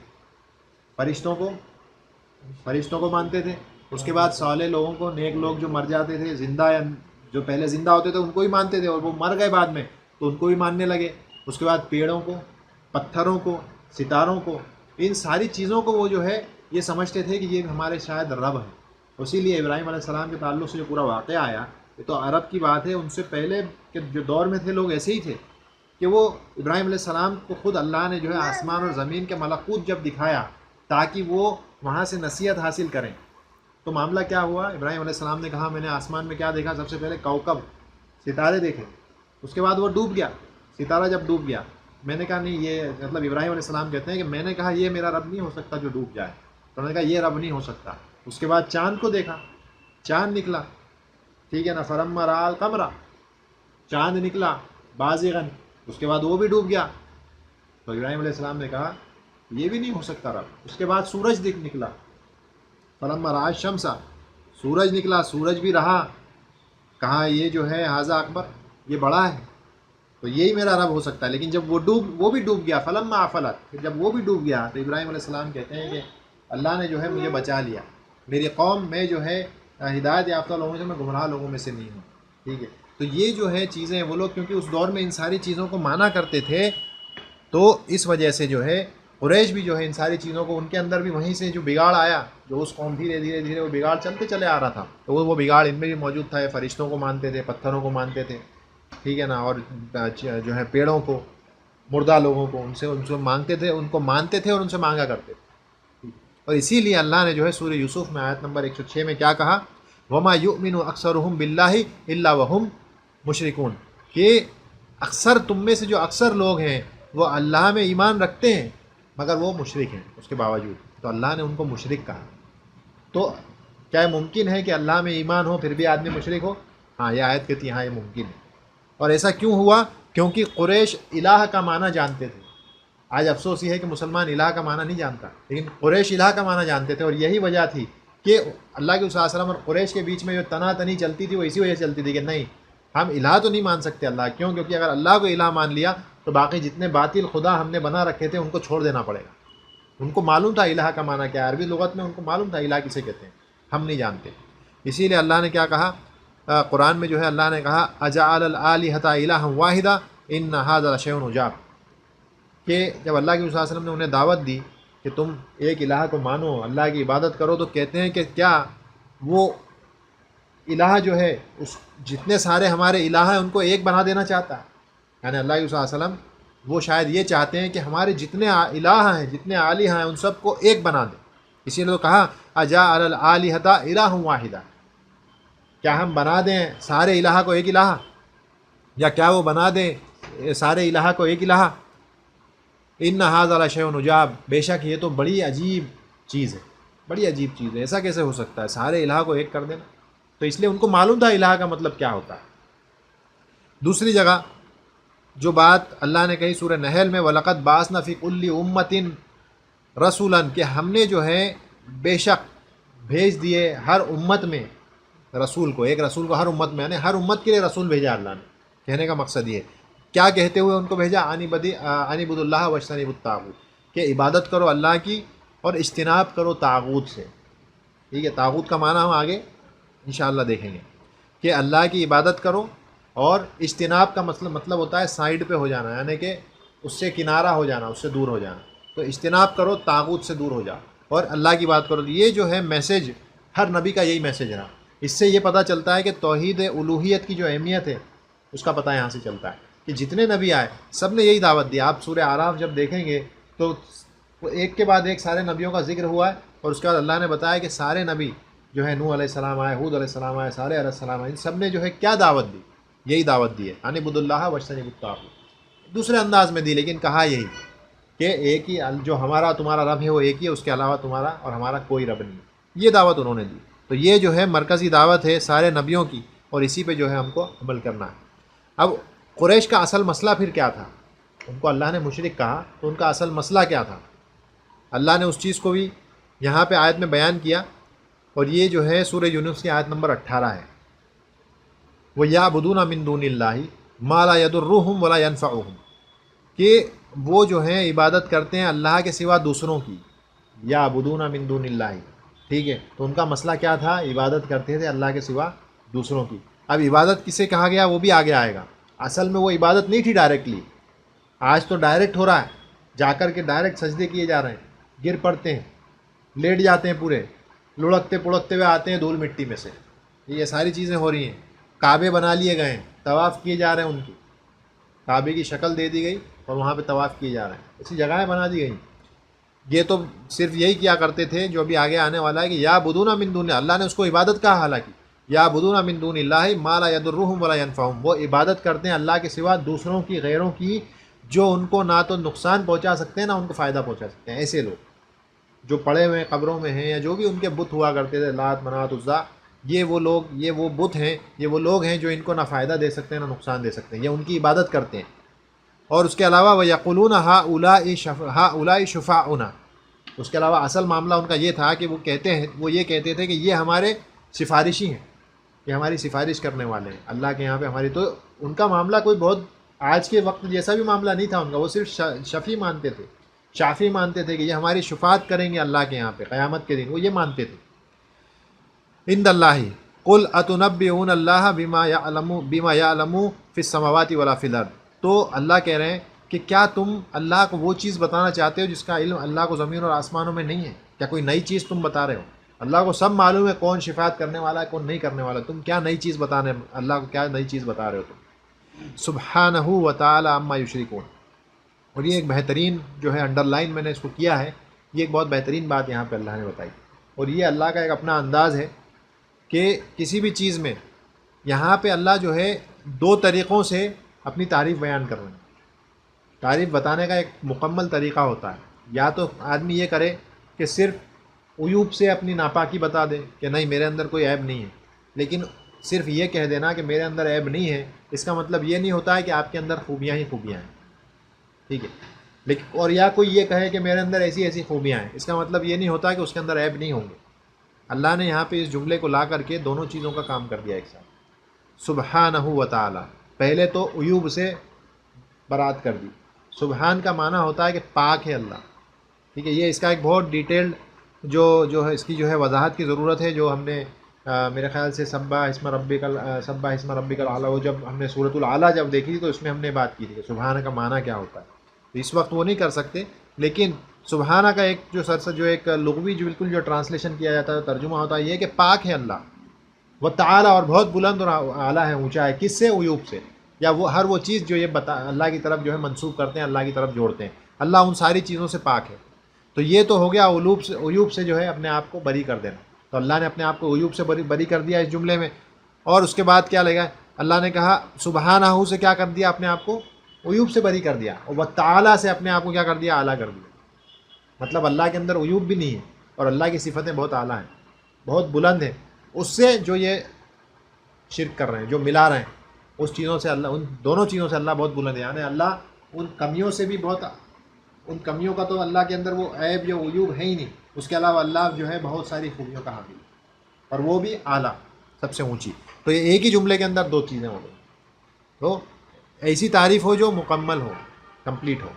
فرشتوں کو مانتے تھے. اس کے بعد صالح لوگوں کو، نیک لوگ جو مر جاتے تھے، زندہ یا جو پہلے زندہ ہوتے تھے ان کو ہی مانتے تھے، اور وہ مر گئے بعد میں تو ان کو بھی ماننے لگے. اس کے بعد پیڑوں کو، پتھروں کو، ستاروں کو، ان ساری چیزوں کو وہ جو ہے یہ سمجھتے تھے کہ یہ ہمارے شاید رب ہیں. اسی لیے ابراہیم علیہ السلام کے تعلق سے جو پورا واقعہ آیا یہ تو عرب کی بات ہے. ان سے پہلے کے جو دور میں تھے لوگ ایسے ہی تھے کہ وہ ابراہیم علیہ السلام کو خود اللہ نے جو ہے آسمان اور زمین کے ملکوت جب دکھایا تاکہ وہ وہاں سے نصیحت حاصل کریں، تو معاملہ کیا ہوا؟ ابراہیم علیہ السلام نے کہا میں نے آسمان میں کیا دیکھا؟ سب سے پہلے کوكب، ستارے دیکھے. اس کے بعد وہ ڈوب گیا. ستارہ جب ڈوب گیا میں نے کہا نہیں، یہ مطلب ابراہیم علیہ السلام کہتے ہیں کہ میں نے کہا یہ میرا رب نہیں ہو سکتا جو ڈوب جائے. تو میں نے کہا یہ رب نہیں ہو سکتا. اس کے بعد چاند کو دیکھا، چاند نکلا. ٹھیک ہے نا، فلما رأى القمر، چاند نکلا بازغا. اس کے بعد وہ بھی ڈوب گیا. تو ابراہیم علیہ السلام نے کہا یہ بھی نہیں ہو سکتا رب. اس کے بعد سورج نکلا، فلما رأى الشمس، سورج نکلا، سورج بھی رہا. کہا یہ جو ہے ھذا اکبر، یہ بڑا ہے، تو یہی میرا رب ہو سکتا ہے. لیکن جب وہ بھی ڈوب گیا، فلما افلت، جب وہ بھی ڈوب گیا تو ابراہیم علیہ السلام کہتے ہیں کہ اللہ نے جو ہے مجھے بچا لیا. میری قوم میں جو ہے ہدایت یافتہ لوگوں سے، میں گمراہ لوگوں میں سے نہیں ہوں. ٹھیک ہے، تو یہ جو ہے چیزیں وہ لوگ کیونکہ اس دور میں ان ساری چیزوں کو مانا کرتے تھے، تو اس وجہ سے جو ہے قریش بھی جو ہے ان ساری چیزوں کو، ان کے اندر بھی وہیں سے جو بگاڑ آیا، جو اس قوم دھیرے وہ بگاڑ چلتے چلے آ رہا تھا، تو وہ بگاڑ ان میں بھی موجود تھا. فرشتوں کو مانتے تھے، پتھروں کو مانتے تھے. ٹھیک ہے نا، اور جو ہے پیڑوں کو، مردہ لوگوں کو، ان سے مانگتے تھے، ان کو مانتے تھے اور ان سے مانگا کرتے تھے. اور اسی لیے اللہ نے جو ہے سورہ یوسف میں آیت نمبر 106 میں کیا کہا؟ وَمَا يُؤْمِنُ أَكْثَرُهُمْ بِاللَّهِ إِلَّا وَهُمْ مُشْرِكُونَ، کہ اکثر تم میں سے جو اکثر لوگ ہیں وہ اللہ میں ایمان رکھتے ہیں مگر وہ مشرک ہیں اس کے باوجود. تو اللہ نے ان کو مشرک کہا. تو کیا ممکن ہے کہ اللہ میں ایمان ہو پھر بھی آدمی مشرک ہو؟ ہاں، یہ آیت کہتی ہے ہاں یہ ممکن ہے. اور ایسا کیوں ہوا؟ کیونکہ قریش الہ کا معنی جانتے تھے. آج افسوس یہ ہے کہ مسلمان الہ کا معنی نہیں جانتا، لیکن قریش الہ کا معنی جانتے تھے. اور یہی وجہ تھی کہ اللہ کے صلی اللہ علیہ وسلم اور قریش کے بیچ میں جو تنا تنی چلتی تھی وہ اسی وجہ سے چلتی تھی کہ نہیں، ہم الہ تو نہیں مان سکتے اللہ. کیوں؟ کیونکہ اگر اللہ کو الہ مان لیا تو باقی جتنے باطل خدا ہم نے بنا رکھے تھے ان کو چھوڑ دینا پڑے گا. ان کو معلوم تھا الہ کا معنی کیا ہے، عربی لغت میں ان کو معلوم تھا الہ کسے کہتے ہیں، ہم نہیں جانتے. اسی لیے اللہ نے کیا کہا قرآن میں جو ہے اللہ نے کہا اجعل الآلہۃ الہا واحدا ان ھذا لشیء عجاب، کہ جب اللہ کے صلی اللہ علیہ وسلم نے انہیں دعوت دی کہ تم ایک الہ کو مانو، اللہ کی عبادت کرو، تو کہتے ہیں کہ کیا وہ الہ جو ہے اس جتنے سارے ہمارے الہ ہیں ان کو ایک بنا دینا چاہتا ہے؟ یعنی اللہ کے صلی اللہ علیہ وسلم وہ شاید یہ چاہتے ہیں کہ ہمارے جتنے الہ ہیں، جتنے آلیہ ہیں، ان سب کو ایک بنا دیں. اسی لیے تو کہا اجعل الآلہۃ الہا واحدا، کیا ہم بنا دیں سارے الہ کو ایک الہ، یا کیا وہ بنا دیں سارے الہ کو ایک الہ؟ ان ھذا لشیء عجاب، بے شک یہ تو بڑی عجیب چیز ہے، بڑی عجیب چیز ہے. ایسا کیسے ہو سکتا ہے سارے الہ کو ایک کر دینا؟ تو اس لیے ان کو معلوم تھا الہ کا مطلب کیا ہوتا ہے. دوسری جگہ جو بات اللہ نے کہی سورہ نحل میں، وَلَقَدْ بَعَثْنَا فِي كُلِّ أُمَّةٍ رَسُولًا، کہ ہم نے جو ہے بے شک بھیج دیے ہر امت میں رسول کو، ایک رسول کو ہر امت میں، یعنی ہر امت کے لیے رسول بھیجا اللہ نے. کہنے کا مقصد یہ کیا کہتے ہوئے ان کو بھیجا؟ ان اعبدوا اللہ واجتنبوا الطاغوت، کہ عبادت کرو اللہ کی اور اجتناب کرو طاغوت سے. ٹھیک ہے، طاغوت کا معنی ہم آگے انشاءاللہ دیکھیں گے کہ اللہ کی عبادت کرو، اور اجتناب کا مطلب ہوتا ہے سائیڈ پہ ہو جانا، یعنی کہ اس سے کنارہ ہو جانا، اس سے دور ہو جانا. تو اجتناب کرو، طاغوت سے دور ہو جاؤ اور اللہ کی بات کرو۔ یہ جو ہے میسیج ہر نبی کا یہی میسیج رہا۔ اس سے یہ پتہ چلتا ہے کہ توحید الوہیت کی جو اہمیت ہے اس کا پتہ یہاں سے چلتا ہے کہ جتنے نبی آئے سب نے یہی دعوت دی۔ آپ سورہ اعراف جب دیکھیں گے تو ایک کے بعد ایک سارے نبیوں کا ذکر ہوا ہے، اور اس کے بعد اللہ نے بتایا کہ سارے نبی جو ہے نوح علیہ السلام آئے، ہود علیہ السلام آئے، صالح علیہ السلام آئے، ان سب نے جو ہے کیا دعوت دی؟ یہی دعوت دی ہے، ان اعبدوا اللہ واجتنبوا الطاغوت۔ دوسرے انداز میں دی لیکن کہا یہی کہ ایک ہی جو ہمارا تمہارا رب ہے وہ ایک ہی ہے، اس کے علاوہ تمہارا اور ہمارا کوئی رب نہیں ہے۔ یہ دعوت انہوں نے دی۔ تو یہ جو ہے مرکزی دعوت ہے سارے نبیوں کی، اور اسی پہ جو ہے ہم کو عمل کرنا ہے۔ اب قریش کا اصل مسئلہ پھر کیا تھا؟ ان کو اللہ نے مشرک کہا تو ان کا اصل مسئلہ کیا تھا؟ اللہ نے اس چیز کو بھی یہاں پہ آیت میں بیان کیا، اور یہ جو ہے سورہ یونس کی آیت نمبر 18 ہے۔ وَيَعْبُدُونَ مِن دُونِ اللَّهِ مَا لَا يَضُرُّهُمْ وَلَا يَنفَعُهُمْ، کہ وہ جو ہیں عبادت کرتے ہیں اللہ کے سوا دوسروں کی۔ یعبدون من دون اللہ، ٹھیک ہے، تو ان کا مسئلہ کیا تھا؟ عبادت کرتے تھے اللہ کے سوا دوسروں کی۔ اب عبادت کسے کہا گیا وہ بھی آگے آئے گا۔ اصل میں وہ عبادت نہیں تھی ڈائریکٹلی، آج تو ڈائریکٹ ہو رہا ہے، جا کر کے ڈائریکٹ سجدے کیے جا رہے ہیں، گر پڑتے ہیں، لیٹ جاتے ہیں، پورے لڑکتے پڑکتے ہوئے آتے ہیں دھول مٹی میں سے، یہ ساری چیزیں ہو رہی ہیں۔ کعبے بنا لیے گئے ہیں، طواف کیے جا رہے ہیں، ان کی کعبے کی شکل دے دی گئی اور وہاں پہ طواف کیے جا رہے ہیں، ایسی جگہیں بنا دی گئی۔ یہ تو صرف یہی کیا کرتے تھے جو ابھی آگے آنے والا ہے کہ یعبدون من دون، اللہ نے اس کو عبادت کہا، حالانکہ یعبدون من دون اللہ ما لا یضرهم ولا ينفعهم، وہ عبادت کرتے ہیں اللہ کے سوا دوسروں کی، غیروں کی، جو ان کو نہ تو نقصان پہنچا سکتے ہیں نہ ان کو فائدہ پہنچا سکتے ہیں۔ ایسے لوگ جو پڑے ہوئے قبروں میں ہیں، یا جو بھی ان کے بت ہوا کرتے تھے، لات منات عزا، یہ وہ لوگ، یہ وہ بت ہیں، یہ وہ لوگ ہیں جو ان کو نہ فائدہ دے سکتے ہیں نہ نقصان دے سکتے ہیں، یہ ان کی عبادت کرتے ہیں۔ اور اس کے علاوہ وَيَقُولُونَ هَؤُلَاءِ شُفَعَاؤُنَا، اس کے علاوہ اصل معاملہ ان کا یہ تھا کہ وہ یہ کہتے تھے کہ یہ ہمارے سفارشی ہیں، یہ ہماری سفارش کرنے والے ہیں اللہ کے یہاں پہ ہماری۔ تو ان کا معاملہ کوئی بہت آج کے وقت جیسا بھی معاملہ نہیں تھا ان کا، وہ صرف شفیع مانتے تھے، شافی مانتے تھے کہ یہ ہماری شفاعت کریں گے اللہ کے یہاں پہ قیامت کے دن، وہ یہ مانتے تھے۔ عند اللہ قل اتنبئون اللہ بما یعلم فی السماوات ولا فی الارض، تو اللہ کہہ رہے ہیں کہ کیا تم اللہ کو وہ چیز بتانا چاہتے ہو جس کا علم اللہ کو زمین اور آسمانوں میں نہیں ہے؟ کیا کوئی نئی چیز تم بتا رہے ہو؟ اللہ کو سب معلوم ہے کون شفاعت کرنے والا ہے کون نہیں کرنے والا، تم کیا نئی چیز بتانے، اللہ کو کیا نئی چیز بتا رہے ہو تم؟ سبحانہ و تعالی عما یشرکون۔ اور یہ ایک بہترین جو ہے انڈر لائن میں نے اس کو کیا ہے، یہ ایک بہت بہترین بات یہاں پہ اللہ نے بتائی، اور یہ اللہ کا ایک اپنا انداز ہے کہ کسی بھی چیز میں یہاں پہ اللہ جو ہے دو طریقوں سے اپنی تعریف بیان کر رہے ہیں۔ تعریف بتانے کا ایک مکمل طریقہ ہوتا ہے، یا تو آدمی یہ کرے کہ صرف عیوب سے اپنی ناپاکی بتا دے کہ نہیں میرے اندر کوئی عیب نہیں ہے، لیکن صرف یہ کہہ دینا کہ میرے اندر عیب نہیں ہے، اس کا مطلب یہ نہیں ہوتا ہے کہ آپ کے اندر خوبیاں ہی خوبیاں ہیں، ٹھیک ہے، لیکن اور یا کوئی یہ کہے کہ میرے اندر ایسی ایسی خوبیاں ہیں، اس کا مطلب یہ نہیں ہوتا کہ اس کے اندر عیب نہیں ہوں گے۔ اللہ نے یہاں پہ اس جملے کو لا کر کے دونوں چیزوں کا کام کر دیا ایک ساتھ۔ سبحانہ و تعالی، پہلے تو عیوب سے برات کر دی۔ سبحان کا معنی ہوتا ہے کہ پاک ہے اللہ، ٹھیک ہے، یہ اس کا ایک بہت ڈیٹیلڈ جو ہے اس کی جو ہے وضاحت کی ضرورت ہے، جو ہم نے میرے خیال سے سبح اسم ربک الاعلیٰ، وہ جب ہم نے سورۃ الاعلیٰ جب دیکھی تھی تو اس میں ہم نے بات کی تھی کہ سبحان کا معنی کیا ہوتا ہے، تو اس وقت وہ نہیں کر سکتے، لیکن سبحانہ کا ایک جو ایک لغوی جو بالکل جو ٹرانسلیشن کیا جاتا ہے، ترجمہ ہوتا ہے یہ کہ پاک ہے اللہ، وہ تعالی، اور بہت بلند اور اعلیٰ ہے، اونچا ہے، کس سے؟ عیوب سے، یا وہ ہر وہ چیز جو یہ اللہ کی طرف جو ہے منسوب کرتے ہیں، اللہ کی طرف جوڑتے ہیں، اللہ ان ساری چیزوں سے پاک ہے۔ تو یہ تو ہو گیا عیوب سے جو ہے اپنے آپ کو بری کر دینا، تو اللہ نے اپنے آپ کو عیوب سے بری کر دیا اس جملے میں۔ اور اس کے بعد کیا لگا؟ اللہ نے کہا سبحانہ سے کیا کر دیا؟ اپنے آپ کو عیوب سے بری کر دیا، اور تعالیٰ سے اپنے آپ کو کیا کر دیا؟ اعلیٰ کر دیا۔ مطلب اللہ کے اندر عیوب بھی نہیں ہے، اور اللہ کی صفتیں بہت اعلیٰ ہیں، بہت بلند ہیں، اس سے جو یہ شرک کر رہے ہیں، جو ملا رہے ہیں اس چیزوں سے، اللہ ان دونوں چیزوں سے اللہ بہت بلند ہے، یعنی اللہ ان کمیوں سے بھی بہت، ان کمیوں کا تو اللہ کے اندر وہ عیب یا عیوب ہے ہی نہیں، اس کے علاوہ اللہ جو ہے بہت ساری خوبیوں کا حامل ہے، اور وہ بھی اعلیٰ، سب سے اونچی۔ تو یہ ایک ہی جملے کے اندر دو چیزیں ہو گئی، تو ایسی تعریف ہو جو مکمل ہو، کمپلیٹ ہو۔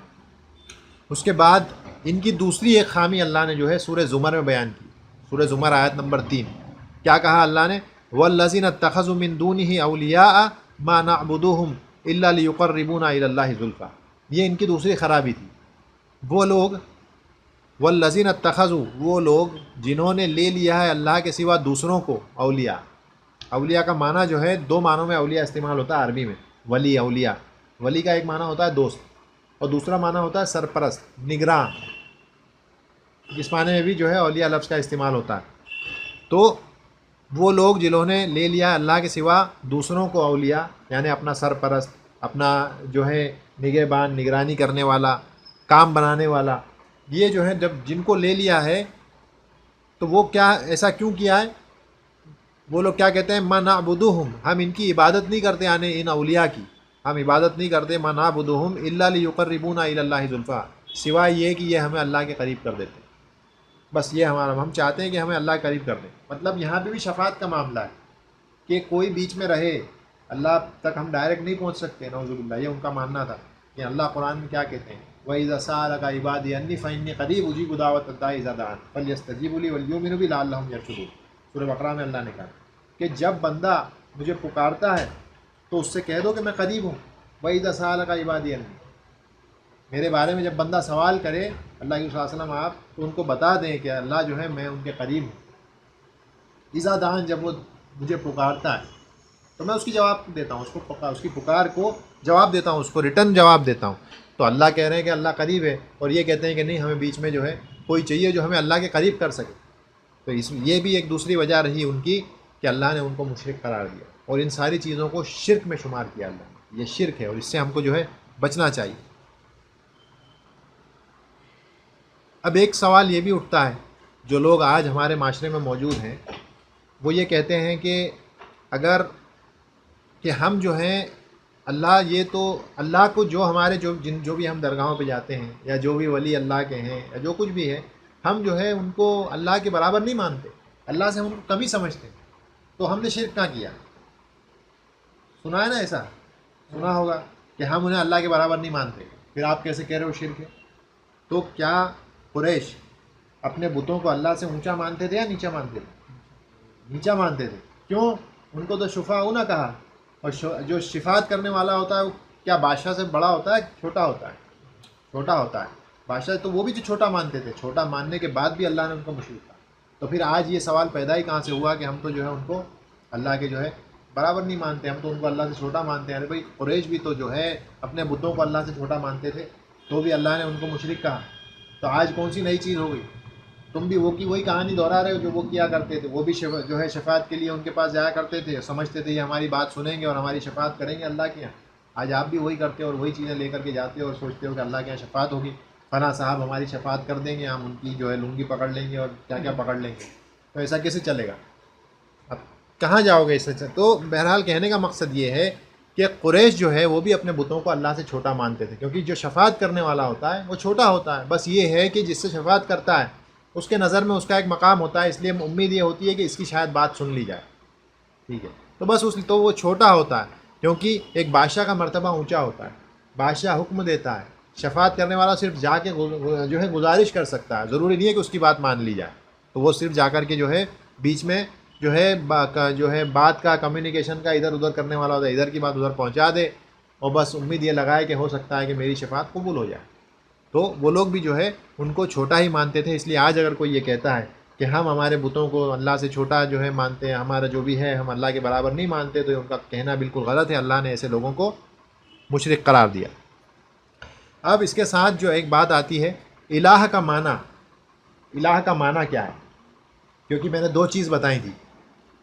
اس کے بعد ان کی دوسری ایک خامی اللہ نے جو ہے سورہ زمر میں بیان کی، سورہ زمر آیت نمبر 3، کیا کہا اللہ نے؟ وَالَّذِينَ اتَّخَذُوا مِن دُونِهِ أَوْلِيَاءَ مَا نَعْبُدُوهُمْ إِلَّا لِيُقَرِّبُونَا إِلَى اللَّهِ زُلْفَىٰ، یہ ان کی دوسری خرابی تھی۔ وہ لوگ والذین اتخذوا، وہ لوگ جنہوں نے لے لیا ہے اللہ کے سوا دوسروں کو اولیاء. اولیاء کا معنی جو ہے دو معنوں میں اولیاء استعمال ہوتا ہے عربی میں. ولی، اولیاء. ولی کا ایک معنی ہوتا ہے دوست، اور دوسرا معنی ہوتا ہے سرپرست، نگراں. جس معنی میں بھی جو ہے اولیاء لفظ کا استعمال ہوتا ہے. تو وہ لوگ جنہوں نے لے لیا اللہ کے سوا دوسروں کو اولیاء، یعنی اپنا سرپرست، اپنا جو ہے نگہبان، نگرانی کرنے والا، کام بنانے والا، یہ جو ہے جب جن کو لے لیا ہے تو وہ کیا ایسا کیوں کیا ہے؟ وہ لوگ کیا کہتے ہیں؟ ما نعبدوہم، ہم ان کی عبادت نہیں کرتے، یعنی ان اولیاء کی ہم عبادت نہیں کرتے. ما نعبدوہم الا لیقربونا الی اللہ زلفیٰ، سوائے یہ کہ یہ ہمیں اللہ کے قریب کر دیتے ہیں. بس یہ ہمارا، ہم چاہتے ہیں کہ ہمیں اللہ قریب کر دیں. مطلب یہاں پہ بھی شفاعت کا معاملہ ہے کہ کوئی بیچ میں رہے، اللہ تک ہم ڈائریکٹ نہیں پہنچ سکتے. نعوذ باللہ، یہ ان کا ماننا تھا. کہ اللہ قرآن میں کیا کہتے ہیں؟ وَإِذَا سَأَلَكَ عِبَادِي عَنِّي فَإِنِّي قَرِيبٌ أُجِيبُ دَعْوَةَ الدَّاعِ إِذَا دَعَانِ فَلْيَسْتَجِيبُوا لِي وَلْيُؤْمِنُوا بِي لَعَلَّهُمْ يَرْشُدُونَ. سورہ بقرہ میں اللہ نے کہا کہ جب بندہ مجھے پکارتا ہے تو اس سے کہہ دو کہ میں قریب ہوں. وَإِذَا سَأَلَكَ عِبَادِي عَنِّي، میرے بارے میں جب بندہ سوال کرے اللہ کے صلی اللہ علیہ وسلم آپ، تو ان کو بتا دیں کہ اللہ جو ہے میں ان کے قریب ہوں. اذا دعان، جب وہ مجھے پکارتا ہے تو میں اس کی جواب دیتا ہوں، اس کی پکار کو جواب دیتا ہوں، اس کو ریٹرن جواب دیتا ہوں. تو اللہ کہہ رہے ہیں کہ اللہ قریب ہے، اور یہ کہتے ہیں کہ نہیں، ہمیں بیچ میں جو ہے کوئی چاہیے جو ہمیں اللہ کے قریب کر سکے. تو یہ بھی ایک دوسری وجہ رہی ان کی کہ اللہ نے ان کو مشرک قرار دیا، اور ان ساری چیزوں کو شرک میں شمار کیا اللہ نے. یہ شرک ہے، اور اس سے ہم کو جو ہے بچنا چاہیے. اب ایک سوال یہ بھی اٹھتا ہے، جو لوگ آج ہمارے معاشرے میں موجود ہیں وہ یہ کہتے ہیں کہ اگر کہ ہم جو ہیں اللہ، یہ تو اللہ کو جو ہمارے جو بھی ہم درگاہوں پہ جاتے ہیں، یا جو بھی ولی اللہ کے ہیں، یا جو کچھ بھی ہے، ہم جو ہے ان کو اللہ کے برابر نہیں مانتے، اللہ سے ہم ان کو کمی سمجھتے ہیں. تو ہم نے شرک کہاں کیا؟ سنا ہے نا، ایسا سنا ہوگا کہ ہم انہیں اللہ کے برابر نہیں مانتے. پھر آپ کیسے کہہ رہے ہو شرک ہے؟ تو کیا قریش اپنے بتوں کو اللہ سے اونچا مانتے تھے یا نیچا مانتے تھے؟ نیچا مانتے تھے. کیوں؟ ان کو تو شفاء نہ کہا، اور جو شفاعت کرنے والا ہوتا ہے وہ کیا بادشاہ سے بڑا ہوتا ہے؟ چھوٹا ہوتا ہے. چھوٹا ہوتا ہے بادشاہ. تو وہ بھی جو چھوٹا مانتے تھے، چھوٹا ماننے کے بعد بھی اللہ نے ان کو مشرک کہا. تو پھر آج یہ سوال پیدا ہی کہاں سے ہوا کہ ہم تو جو ہے ان کو اللہ کے جو ہے برابر نہیں مانتے، ہم تو ان کو اللہ سے چھوٹا مانتے ہیں. ارے بھائی، قریش بھی تو جو ہے اپنے بتوں کو اللہ سے چھوٹا مانتے تھے، تو بھی اللہ نے ان کو مشرک کہا. تو آج کون سی نئی چیز ہو گئی؟ تم بھی وہی کہانی دہرا رہے ہو جو وہ کیا کرتے تھے. وہ بھی جو ہے شفاعت کے لیے ان کے پاس جایا کرتے تھے، سمجھتے تھے یہ ہماری بات سنیں گے اور ہماری شفاعت کریں گے اللہ کے یہاں. آج آپ بھی وہی کرتے ہو اور وہی چیزیں لے کر کے جاتے ہو اور سوچتے ہو کہ اللہ کے یہاں شفاعت ہوگی، فلاں صاحب ہماری شفاعت کر دیں گے، ہم ان کی جو ہے لنگی پکڑ لیں گے اور کیا کیا پکڑ لیں گے. تو ایسا کیسے چلے گا؟ اب کہاں جاؤ گے اس سے؟ تو بہرحال کہنے کا مقصد یہ ہے کہ قریش جو ہے وہ بھی اپنے بتوں کو اللہ سے چھوٹا مانتے تھے، کیونکہ جو شفاعت کرنے والا ہوتا ہے وہ چھوٹا ہوتا ہے. بس یہ ہے کہ جس سے شفاعت کرتا ہے اس کے نظر میں اس کا ایک مقام ہوتا ہے، اس لیے امید یہ ہوتی ہے کہ اس کی شاید بات سن لی جائے. ٹھیک ہے، تو بس تو وہ چھوٹا ہوتا ہے، کیونکہ ایک بادشاہ کا مرتبہ اونچا ہوتا ہے. بادشاہ حکم دیتا ہے، شفاعت کرنے والا صرف جا کے جو ہے گزارش کر سکتا ہے، ضروری نہیں ہے کہ اس کی بات مان لی جائے. تو وہ صرف جا کر کے جو ہے بیچ میں جو ہے بات کا کمیونیکیشن کا ادھر ادھر کرنے والا ہوتا ہے، ادھر کی بات ادھر پہنچا دے، اور بس امید یہ لگائے کہ ہو سکتا ہے کہ میری شفاعت قبول ہو جائے. تو وہ لوگ بھی جو ہے ان کو چھوٹا ہی مانتے تھے. اس لیے آج اگر کوئی یہ کہتا ہے کہ ہم ہمارے بتوں کو اللہ سے چھوٹا جو ہے مانتے ہیں، ہمارا جو بھی ہے ہم اللہ کے برابر نہیں مانتے، تو ان کا کہنا بالکل غلط ہے. اللہ نے ایسے لوگوں کو مشرک قرار دیا. اب اس کے ساتھ جو ایک بات آتی ہے، الہ کا معنی. الہ کا معنی کیا ہے؟ کیونکہ میں نے دو چیز بتائی تھی.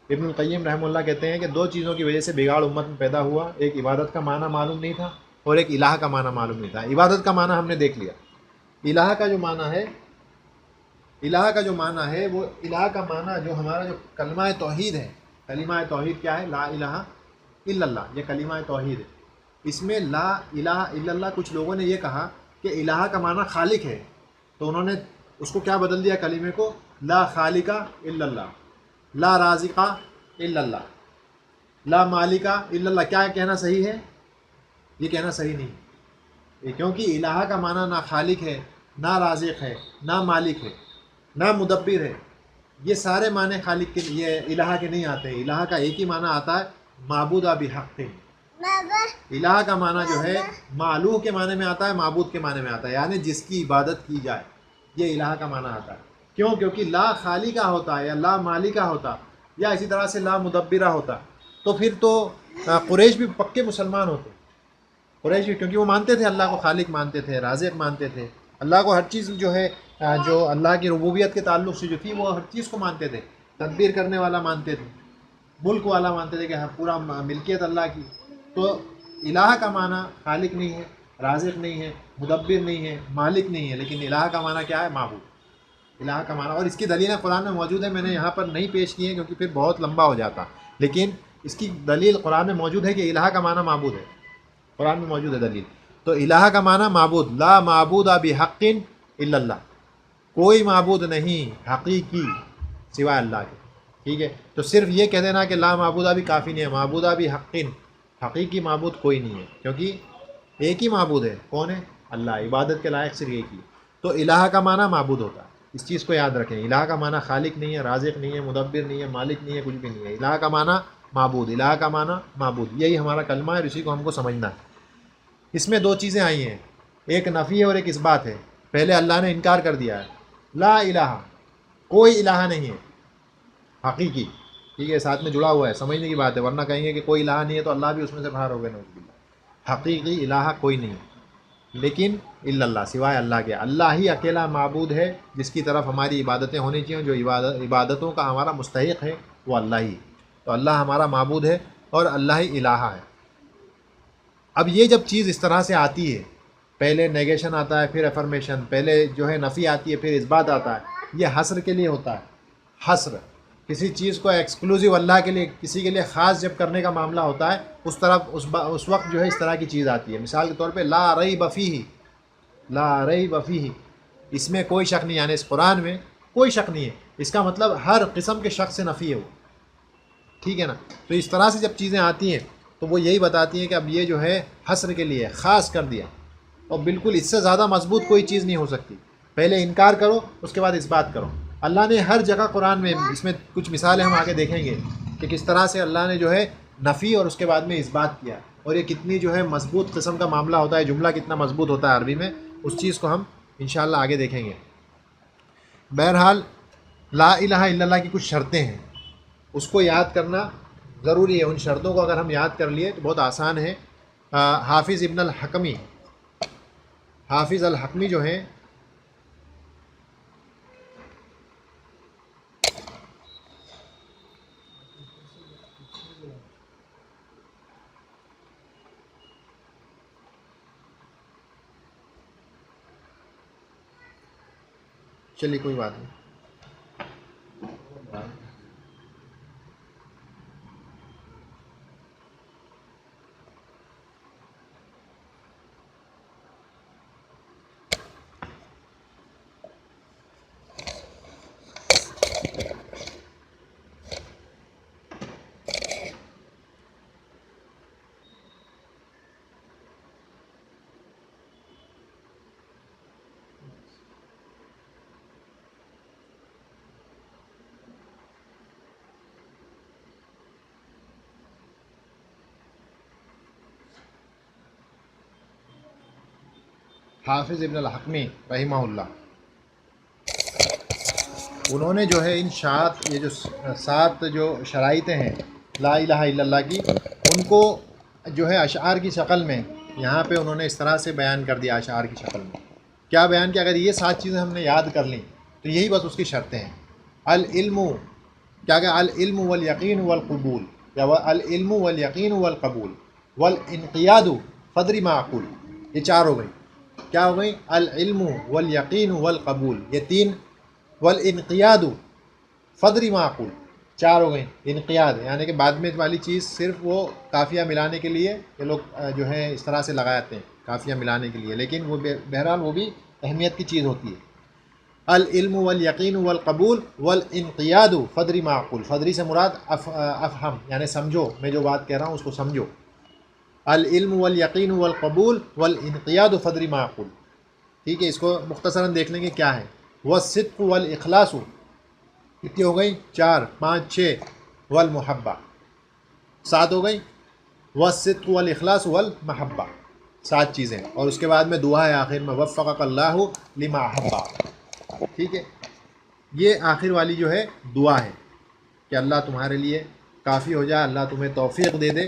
ابن القیم رحمہ اللہ کہتے ہیں کہ دو چیزوں کی وجہ سے بگاڑ امت میں پیدا ہوا. ایک عبادت کا معنی معلوم نہیں تھا، اور ایک الہ کا معنی معلوم نہیں تھا. عبادت کا معنی ہم نے دیکھ لیا. الہ کا جو معنی ہے وہ الہ کا معنی جو ہمارا جو کلمہ توحید ہے. کلمہ توحید کیا ہے؟ لا الہ الا اللہ. یہ کلمہ توحید ہے. اس میں لا الہ الا اللہ، کچھ لوگوں نے یہ کہا کہ الہ کا معنی خالق ہے، تو انہوں نے اس کو کیا بدل دیا کلمے کو؟ لا خالق الا اللہ، لا رازق الا اللہ، لا مالک الا اللہ. کیا کہنا صحیح ہے؟ یہ کہنا صحیح نہیں، کیونکہ الہ کا معنی نہ خالق ہے، نہ رازق ہے، نہ مالک ہے، نہ مدبر ہے. یہ سارے معنی خالق کے، یہ الہ کے نہیں آتے. الہ کا ایک ہی معنی آتا ہے، معبود بحق. الہ کا معنی جو ہے معلوہ کے معنی میں آتا ہے، معبود کے معنی میں آتا ہے، یعنی جس کی عبادت کی جائے. یہ الہ کا معنی آتا ہے. کیوں؟ کیونکہ لا خالقہ ہوتا یا لا مالکہ ہوتا یا اسی طرح سے لا مدبرہ ہوتا تو پھر تو قریش بھی پکے مسلمان ہوتے. قریش بھی، کیونکہ وہ مانتے تھے اللہ کو خالق مانتے تھے، رازق مانتے تھے، اللہ کو ہر چیز جو ہے جو اللہ کی ربوبیت کے تعلق سے جو تھی وہ ہر چیز کو مانتے تھے، تدبیر کرنے والا مانتے تھے، ملک والا مانتے تھے کہ پورا ملکیت اللہ کی. تو الہ کا معنی خالق نہیں ہے، رازق نہیں ہے، مدبر نہیں ہے، مالک نہیں ہے، لیکن الہ کا معنی کیا ہے؟ معبود. الہ کا معنی، اور اس کی دلیلیں قرآن میں موجود ہے، میں نے یہاں پر نہیں پیش کی ہیں کیونکہ پھر بہت لمبا ہو جاتا، لیکن اس کی دلیل قرآن میں موجود ہے کہ الہ کا معنی معبود ہے. قرآن میں موجود ہے دلیل. تو الہ کا معنی معبود، لا معبود بحق الا اللہ، کوئی معبود نہیں حقیقی سوائے اللہ کے. ٹھیک ہے، تو صرف یہ کہہ دینا کہ لا معبودہ بھی کافی نہیں ہے، معبودہ بھی حقین، حقیقی معبود کوئی نہیں ہے، کیونکہ ایک ہی معبود ہے. کون ہے؟ اللہ. عبادت کے لائق صرف ایک ہی. تو الہ کا معنی معبود ہوتا ہے، اس چیز کو یاد رکھیں. الہ کا معنی خالق نہیں ہے، رازق نہیں ہے، مدبر نہیں ہے، مالک نہیں ہے، کچھ بھی نہیں ہے. الہ کا معنی معبود، الہ کا معنی معبود، یہی ہمارا کلمہ ہے اور اسی کو ہم کو سمجھنا ہے. اس میں دو چیزیں آئی ہیں، ایک نفی ہے اور ایک اثبات ہے. پہلے اللہ نے انکار کر دیا ہے، لا الہ، کوئی الہ نہیں ہے حقیقی. ٹھیک ہے، ساتھ میں جڑا ہوا ہے، سمجھنے کی بات ہے، ورنہ کہیں گے کہ کوئی الہ نہیں ہے تو اللہ بھی اس میں سے باہر ہو گئے. نعوذ باللہ. حقیقی الہ کوئی نہیں ہے، لیکن الا اللہ، سوائے اللہ کے. اللہ ہی اکیلا معبود ہے جس کی طرف ہماری عبادتیں ہونی چاہیے. جو عبادتوں کا ہمارا مستحق ہے وہ اللہ ہی. تو اللہ ہمارا معبود ہے اور اللہ ہی الہ ہے. اب یہ جب چیز اس طرح سے آتی ہے، پہلے نیگیشن آتا ہے، پھر افرمیشن، پہلے جو ہے نفی آتی ہے، پھر اثبات آتا ہے. یہ حصر کے لیے ہوتا ہے. حصر، کسی چیز کو ایکسکلوزیو اللہ کے لیے، کسی کے لیے خاص جب کرنے کا معاملہ ہوتا ہے، اس وقت جو ہے اس طرح کی چیز آتی ہے. مثال کے طور پہ لا ریب فیہ، لا ریب فیہ، اس میں کوئی شک نہیں، یعنی اس قرآن میں کوئی شک نہیں ہے. اس کا مطلب ہر قسم کے شک سے نفی ہے وہ. ٹھیک ہے نا. تو اس طرح سے جب چیزیں آتی ہیں تو وہ یہی بتاتی ہیں کہ اب یہ جو ہے حصر کے لیے خاص کر دیا، اور بالکل اس سے زیادہ مضبوط کوئی چیز نہیں ہو سکتی. پہلے انکار کرو، اس کے بعد اس بات کرو. اللہ نے ہر جگہ قرآن میں، اس میں کچھ مثالیں ہم آگے دیکھیں گے کہ کس طرح سے اللہ نے جو ہے نفی اور اس کے بعد میں اس بات کیا، اور یہ کتنی جو ہے مضبوط قسم کا معاملہ ہوتا ہے، جملہ کتنا مضبوط ہوتا ہے عربی میں، اس چیز کو ہم انشاءاللہ آگے دیکھیں گے. بہرحال لا الہ الا اللہ کی کچھ شرطیں ہیں، اس کو یاد کرنا ضروری ہے. ان شرطوں کو اگر ہم یاد کر لیے تو بہت آسان ہے. حافظ ابن الحکمی، حافظ الحکمی جو ہیں، چلیے کوئی بات نہیں. حافظ ابن الحکمی رحمہ اللہ، انہوں نے جو ہے ان یہ جو 7 جو شرائطیں ہیں لا الہ الا اللہ کی، ان کو جو ہے اشعار کی شکل میں یہاں پہ انہوں نے اس طرح سے بیان کر دیا. اشعار کی شکل میں کیا بیان کیا؟ اگر یہ 7 چیزیں ہم نے یاد کر لیں تو یہی بس اس کی شرطیں ہیں. العلم، کیا کہ العلم والیقین والقبول، یا العلم والیقین والقبول والانقیاد فدر ما اقول. یہ 4 ہو گئی. کیا ہو گئی؟ العلم والیقین والقبول، یہ 3. والانقیاد فدر ما اقول، 4 ہو گئی. انقیاد یعنی کہ بعد میں والی چیز صرف وہ کافیہ ملانے کے لیے یہ لوگ جو ہے اس طرح سے لگاتے ہیں، کافیہ ملانے کے لیے، لیکن وہ بہرحال وہ بھی اہمیت کی چیز ہوتی ہے. العلم والیقین والقبول والانقیاد فدر ما اقول، فدری سے مراد افہم، یعنی سمجھو، میں جو بات کہہ رہا ہوں اس کو سمجھو. العلم والیقین والقبول والانقیاد فدر ما اقول. ٹھیک ہے، اس کو مختصراً دیکھ لیں گے کیا ہے. والصدق والاخلاص، کتنی ہو گئی؟ 4، 5، 6. والمحبہ، 7 ہو گئی. والصدق والاخلاص والمحبہ، 7 چیزیں. اور اس کے بعد میں دعا ہے آخر میں، وفقک اللہ لما احب. ٹھیک ہے، یہ آخر والی جو ہے دعا ہے کہ اللہ تمہارے لیے کافی ہو جائے، اللہ تمہیں توفیق دے دے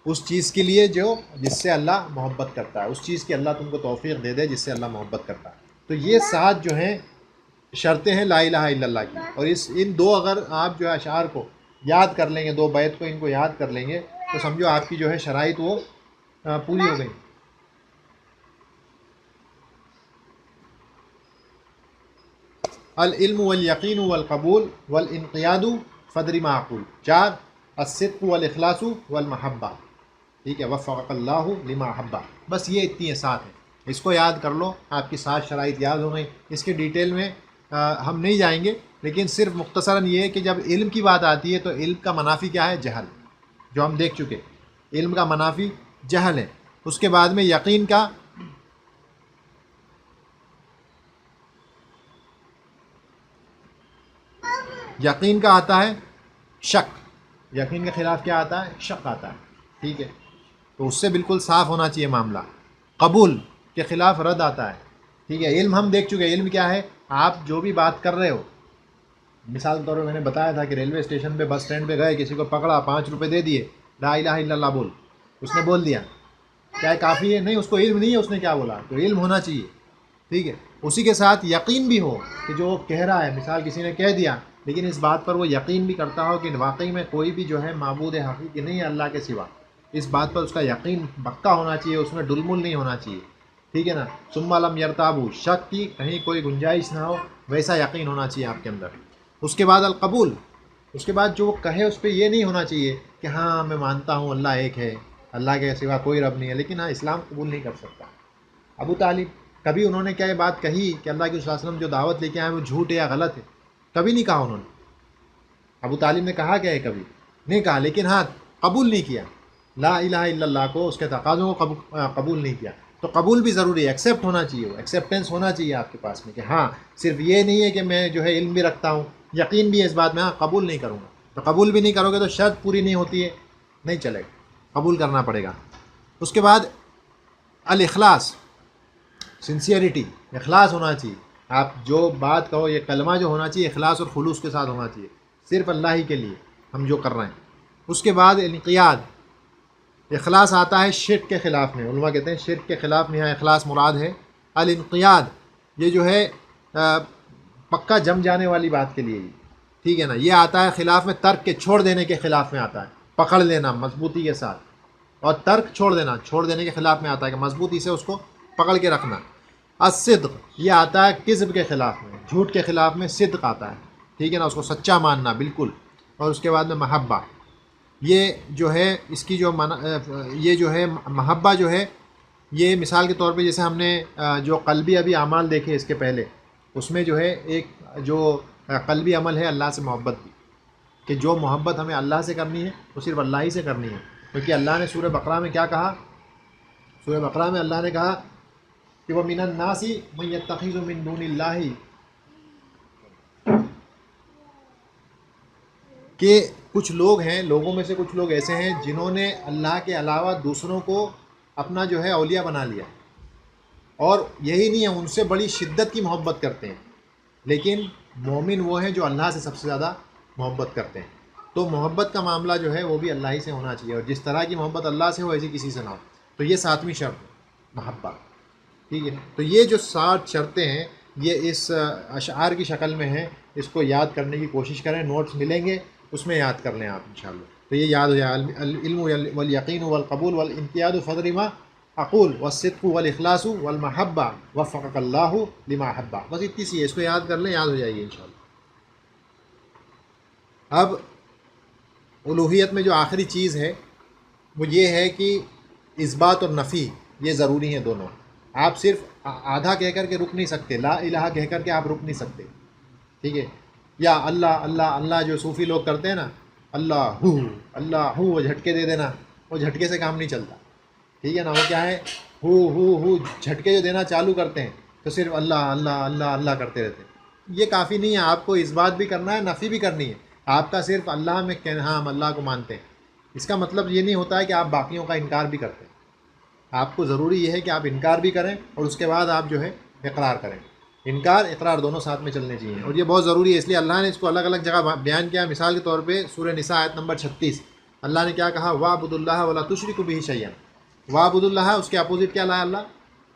اس چیز کے لیے جو جس سے اللہ محبت کرتا ہے، اس چیز کی اللہ تم کو توفیق دے دے جس سے اللہ محبت کرتا ہے۔ تو یہ 7 جو ہیں شرطیں ہیں لا الہ الا اللہ کی، اور ان 2 اگر آپ جو ہے اشعار کو یاد کر لیں گے، 2 بیت کو ان کو یاد کر لیں گے تو سمجھو آپ کی جو ہے شرائط وہ پوری ہو گئی۔ العلم والیقین والقبول والانقیاد فدر ما اقول، 4 الصدق والاخلاص والمحبہ، ٹھیک ہے، وفقک اللہ لما حبہ، بس یہ اتنی 7 ہیں، اس کو یاد کر لو، آپ کی 7 شرائط یاد ہو گئی۔ اس کے ڈیٹیل میں ہم نہیں جائیں گے، لیکن صرف مختصراً یہ ہے کہ جب علم کی بات آتی ہے تو علم کا منافی کیا ہے؟ جہل، جو ہم دیکھ چکے، علم کا منافی جہل ہے۔ اس کے بعد میں یقین کا آتا ہے شک، یقین کے خلاف کیا آتا ہے؟ شک آتا ہے، ٹھیک ہے، تو اس سے بالکل صاف ہونا چاہیے معاملہ۔ قبول کے خلاف رد آتا ہے، ٹھیک ہے۔ علم ہم دیکھ چکے، علم کیا ہے؟ آپ جو بھی بات کر رہے ہو، مثال کے طور پہ میں نے بتایا تھا کہ ریلوے اسٹیشن پہ بس اسٹینڈ پہ گئے، کسی کو پکڑا، 5 روپے دے دیے، لا الہ الا اللہ بول، اس نے بول دیا، کیا کافی ہے؟ نہیں، اس کو علم نہیں ہے اس نے کیا بولا، تو علم ہونا چاہیے، ٹھیک ہے۔ اسی کے ساتھ یقین بھی ہو کہ جو کہہ رہا ہے، مثال کسی نے کہہ دیا لیکن اس بات پر وہ یقین بھی کرتا ہو کہ واقعی میں کوئی بھی جو ہے معبود حقیقی نہیں ہے اللہ کے سوا، اس بات پر اس کا یقین پکا ہونا چاہیے، اس میں ڈلمل نہیں ہونا چاہیے، ٹھیک ہے نا۔ ثم لم یرتابو، شک کی کہیں کوئی گنجائش نہ ہو، ویسا یقین ہونا چاہیے آپ کے اندر۔ اس کے بعد القبول، اس کے بعد جو وہ کہے اس پہ یہ نہیں ہونا چاہیے کہ ہاں میں مانتا ہوں اللہ ایک ہے، اللہ کے سوا کوئی رب نہیں ہے، لیکن ہاں اسلام قبول نہیں کر سکتا۔ ابو طالب، کبھی انہوں نے کیا یہ بات کہی کہ اللہ کے صلی اللہ علیہ وسلم جو دعوت لے کے آئے وہ جھوٹ ہے یا غلط ہے؟ کبھی نہیں کہا انہوں نے۔ ابو طالب نے کہا کیا ہے؟ کبھی نہیں کہا، لیکن ہاں قبول نہیں کیا لا الہ الا اللہ کو، اس کے تقاضوں کو قبول نہیں کیا۔ تو قبول بھی ضروری ہے، ایکسیپٹ ہونا چاہیے، وہ ایکسیپٹنس ہونا چاہیے آپ کے پاس میں کہ ہاں صرف یہ نہیں ہے کہ میں جو ہے علم بھی رکھتا ہوں، یقین بھی ہے اس بات میں، ہاں قبول نہیں کروں گا۔ تو قبول بھی نہیں کرو گے تو شرط پوری نہیں ہوتی ہے، نہیں چلے گا، قبول کرنا پڑے گا۔ اس کے بعد الاخلاص، سنسیئرٹی، اخلاص ہونا چاہیے، آپ جو بات کہو، یہ کلمہ جو ہونا چاہیے اخلاص اور خلوص کے ساتھ ہونا چاہیے، صرف اللہ ہی کے لیے ہم جو کر رہے ہیں۔ اس کے بعد انقیاد، اخلاص آتا ہے شرک کے خلاف میں، علماء کہتے ہیں شرک کے خلاف میں یہاں اخلاص مراد ہے۔ الانقیاد یہ جو ہے پکا جم جانے والی بات کے لیے، ٹھیک ہے نا، یہ آتا ہے خلاف میں، ترک کے چھوڑ دینے کے خلاف میں آتا ہے، پکڑ لینا مضبوطی کے ساتھ، اور ترک چھوڑ دینا، چھوڑ دینے کے خلاف میں آتا ہے کہ مضبوطی سے اس کو پکڑ کے رکھنا۔ الصدق یہ آتا ہے کذب کے خلاف میں، جھوٹ کے خلاف میں صدق آتا ہے، ٹھیک ہے نا، اس کو سچا ماننا بالکل۔ اور اس کے بعد میں محبہ، یہ جو ہے اس کی جو یہ جو ہے محبہ جو ہے، یہ مثال کے طور پہ جیسے ہم نے جو قلبی ابھی اعمال دیکھے اس کے پہلے، اس میں جو ہے ایک جو قلبی عمل ہے اللہ سے محبت بھی، کہ جو محبت ہمیں اللہ سے کرنی ہے وہ صرف اللہ ہی سے کرنی ہے، کیونکہ اللہ نے سورہ بقرہ میں کیا کہا؟ سورہ بقرہ میں اللہ نے کہا کہ وَمِنَ النَّاسِ مَن يَتَّخِذُ مِن دُونِ اللَّهِ، کہ کچھ لوگ ہیں، لوگوں میں سے کچھ لوگ ایسے ہیں جنہوں نے اللہ کے علاوہ دوسروں کو اپنا جو ہے اولیاء بنا لیا، اور یہی نہیں ہے، ان سے بڑی شدت کی محبت کرتے ہیں، لیکن مومن وہ ہیں جو اللہ سے سب سے زیادہ محبت کرتے ہیں۔ تو محبت کا معاملہ جو ہے وہ بھی اللہ ہی سے ہونا چاہیے، اور جس طرح کی محبت اللہ سے ہو ایسی کسی سے نہ ہو۔ تو یہ 7ویں شرط ہے محبت، ٹھیک ہے۔ تو یہ جو 7 شرطیں ہیں یہ اس اشعار کی شکل میں ہیں، اس کو یاد کرنے کی کوشش کریں، نوٹس ملیں گے اس میں یاد کر لیں آپ انشاءاللہ۔ تو یہ یاد ہو جائے، العلم والیقین والقبول والانقیاد فدر ما اقول والصدق والاخلاص والمحبہ وفقک اللہ لما حبہ، بس اتنی سی ہے، اس کو یاد کر لیں، یاد ہو جائے گی انشاءاللہ۔ اب الوہیت میں جو آخری چیز ہے وہ یہ ہے کہ اثبات اور نفی یہ ضروری ہیں دونوں، آپ صرف آدھا کہہ کر کے رک نہیں سکتے، لا الہ کہہ کر کے آپ رک نہیں سکتے، ٹھیک ہے، یا اللہ اللہ اللہ جو صوفی لوگ کرتے ہیں نا، اللہ ہو وہ جھٹکے دے دینا، وہ جھٹکے سے کام نہیں چلتا، ٹھیک ہے نا، وہ کیا ہے ہو جھٹکے جو دینا چالو کرتے ہیں تو صرف اللہ اللہ اللہ اللہ کرتے رہتے ہیں، یہ کافی نہیں ہے، آپ کو اثبات بھی کرنا ہے، نفی بھی کرنی ہے، آپ کا صرف اللہ میں کہنا ہاں ہم اللہ کو مانتے ہیں، اس کا مطلب یہ نہیں ہوتا ہے کہ آپ باقیوں کا انکار بھی کرتے ہیں، آپ کو ضروری یہ ہے کہ آپ انکار بھی کریں اور اس کے بعد آپ جو ہے اقرار کریں۔ انکار اقرار دونوں ساتھ میں چلنے چاہیے، اور یہ بہت ضروری ہے، اس لیے اللہ نے اس کو الگ الگ جگہ بیان کیا۔ مثال کے طور پہ سورہ نساء آیت نمبر 36 اللہ نے کیا کہا، وَاعْبُدُوا اللَّهَ وَلَا تُشْرِكُوا بِهِ شَيْئًا۔ وَاعْبُدُوا اللَّهَ، اس کے اپوزٹ کیا لایا اللہ؟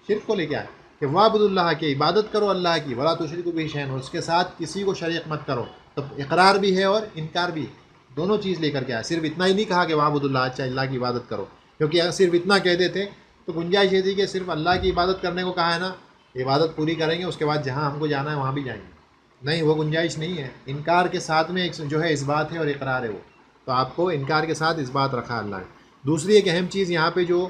شرک کو لے کے آئے کہ وَاعْبُدُوا اللَّهَ، کی عبادت کرو اللہ کی، وَلَا تُشْرِكُوا بِهِ شَيْئًا، اور اس کے ساتھ کسی کو شریک مت کرو۔ تو اقرار بھی ہے اور انکار بھی ہے، دونوں چیز لے کر کے آئے۔ صرف اتنا ہی نہیں کہا کہ وَاعْبُدُوا اللَّهَ، اچھا اللہ کی عبادت کرو، کیونکہ اگر صرف اتنا کہہ دیتے تو گنجائش یہ تھی کہ صرف اللہ کی عبادت کرنے کو کہا ہے نا، عبادت پوری کریں گے، اس کے بعد جہاں ہم کو جانا ہے وہاں بھی جائیں گے، نہیں، وہ گنجائش نہیں ہے۔ انکار کے ساتھ میں ایک جو ہے اس بات ہے اور اقرار ہے، وہ تو آپ کو انکار کے ساتھ اس بات رکھا اللہ نے۔ دوسری ایک اہم چیز یہاں پہ جو